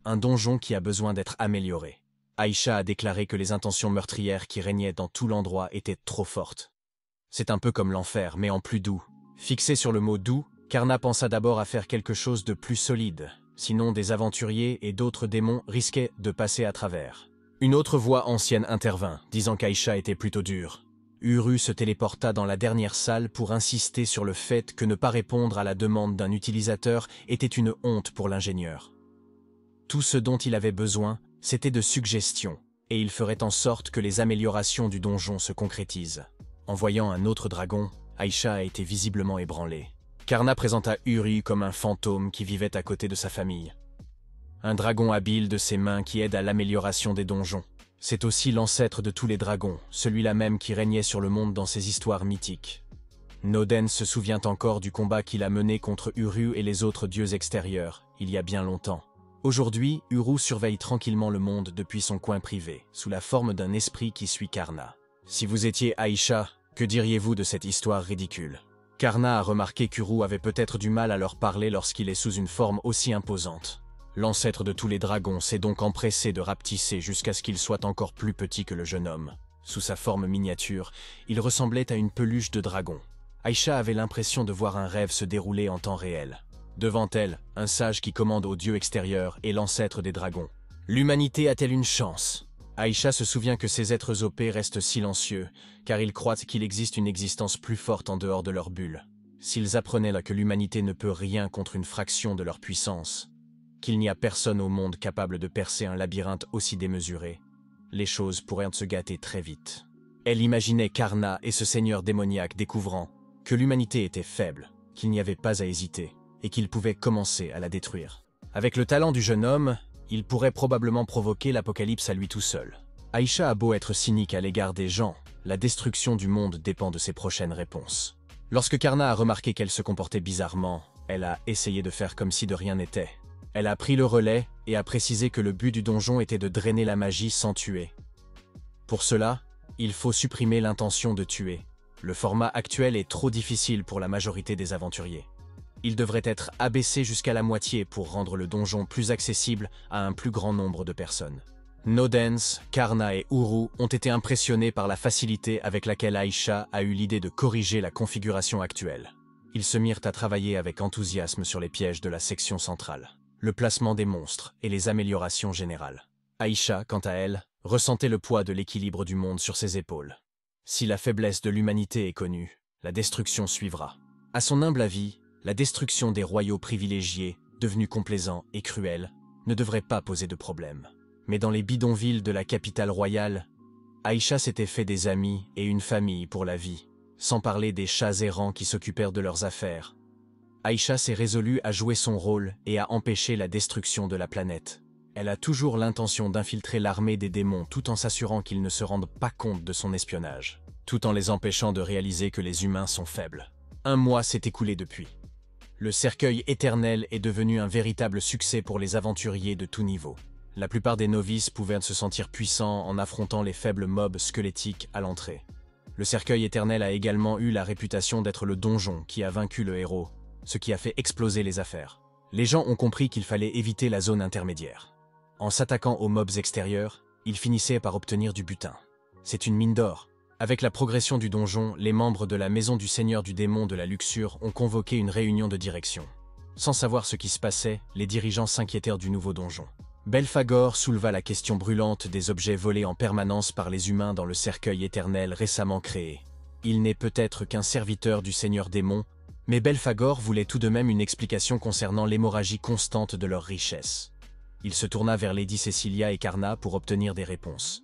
Un donjon qui a besoin d'être amélioré. Aïcha a déclaré que les intentions meurtrières qui régnaient dans tout l'endroit étaient trop fortes. C'est un peu comme l'enfer, mais en plus doux. Fixé sur le mot doux, Karna pensa d'abord à faire quelque chose de plus solide, sinon des aventuriers et d'autres démons risquaient de passer à travers. Une autre voix ancienne intervint, disant qu'Aïcha était plutôt dure. Uru se téléporta dans la dernière salle pour insister sur le fait que ne pas répondre à la demande d'un utilisateur était une honte pour l'ingénieur. Tout ce dont il avait besoin, c'était de suggestions, et il ferait en sorte que les améliorations du donjon se concrétisent. En voyant un autre dragon, Aïcha a été visiblement ébranlée. Karna présenta Uri comme un fantôme qui vivait à côté de sa famille. Un dragon habile de ses mains qui aide à l'amélioration des donjons. C'est aussi l'ancêtre de tous les dragons, celui-là même qui régnait sur le monde dans ses histoires mythiques. Nodens se souvient encore du combat qu'il a mené contre Uru et les autres dieux extérieurs, il y a bien longtemps. Aujourd'hui, Uru surveille tranquillement le monde depuis son coin privé, sous la forme d'un esprit qui suit Karna. Si vous étiez Aïcha, que diriez-vous de cette histoire ridicule? Karna a remarqué qu'Uru avait peut-être du mal à leur parler lorsqu'il est sous une forme aussi imposante. L'ancêtre de tous les dragons s'est donc empressé de rapetisser jusqu'à ce qu'il soit encore plus petit que le jeune homme. Sous sa forme miniature, il ressemblait à une peluche de dragon. Aïcha avait l'impression de voir un rêve se dérouler en temps réel. Devant elle, un sage qui commande aux dieux extérieurs et l'ancêtre des dragons. L'humanité a-t-elle une chance? Aïcha se souvient que ces êtres OP restent silencieux, car ils croient qu'il existe une existence plus forte en dehors de leur bulle. S'ils apprenaient là que l'humanité ne peut rien contre une fraction de leur puissance, qu'il n'y a personne au monde capable de percer un labyrinthe aussi démesuré, les choses pourraient se gâter très vite. Elle imaginait Karna et ce seigneur démoniaque découvrant que l'humanité était faible, qu'il n'y avait pas à hésiter, et qu'il pouvait commencer à la détruire. Avec le talent du jeune homme, il pourrait probablement provoquer l'apocalypse à lui tout seul. Aïcha a beau être cynique à l'égard des gens, la destruction du monde dépend de ses prochaines réponses. Lorsque Karna a remarqué qu'elle se comportait bizarrement, elle a essayé de faire comme si de rien n'était. Elle a pris le relais et a précisé que le but du donjon était de drainer la magie sans tuer. Pour cela, il faut supprimer l'intention de tuer. Le format actuel est trop difficile pour la majorité des aventuriers. Il devrait être abaissé jusqu'à la moitié pour rendre le donjon plus accessible à un plus grand nombre de personnes. Nodens, Karna et Uru ont été impressionnés par la facilité avec laquelle Aisha a eu l'idée de corriger la configuration actuelle. Ils se mirent à travailler avec enthousiasme sur les pièges de la section centrale, le placement des monstres et les améliorations générales. Aisha, quant à elle, ressentait le poids de l'équilibre du monde sur ses épaules. Si la faiblesse de l'humanité est connue, la destruction suivra. À son humble avis, la destruction des royaumes privilégiés, devenus complaisants et cruels, ne devrait pas poser de problème. Mais dans les bidonvilles de la capitale royale, Aisha s'était fait des amis et une famille pour la vie, sans parler des chats errants qui s'occupèrent de leurs affaires. Aisha s'est résolue à jouer son rôle et à empêcher la destruction de la planète. Elle a toujours l'intention d'infiltrer l'armée des démons tout en s'assurant qu'ils ne se rendent pas compte de son espionnage, tout en les empêchant de réaliser que les humains sont faibles. 1 mois s'est écoulé depuis. Le cercueil éternel est devenu un véritable succès pour les aventuriers de tout niveau. La plupart des novices pouvaient se sentir puissants en affrontant les faibles mobs squelettiques à l'entrée. Le cercueil éternel a également eu la réputation d'être le donjon qui a vaincu le héros, ce qui a fait exploser les affaires. Les gens ont compris qu'il fallait éviter la zone intermédiaire. En s'attaquant aux mobs extérieurs, ils finissaient par obtenir du butin. C'est une mine d'or. Avec la progression du donjon, les membres de la maison du seigneur du démon de la luxure ont convoqué une réunion de direction. Sans savoir ce qui se passait, les dirigeants s'inquiétèrent du nouveau donjon. Belphagor souleva la question brûlante des objets volés en permanence par les humains dans le cercueil éternel récemment créé. Il n'est peut-être qu'un serviteur du seigneur démon, mais Belphagor voulait tout de même une explication concernant l'hémorragie constante de leurs richesses. Il se tourna vers Lady Cecilia et Karna pour obtenir des réponses.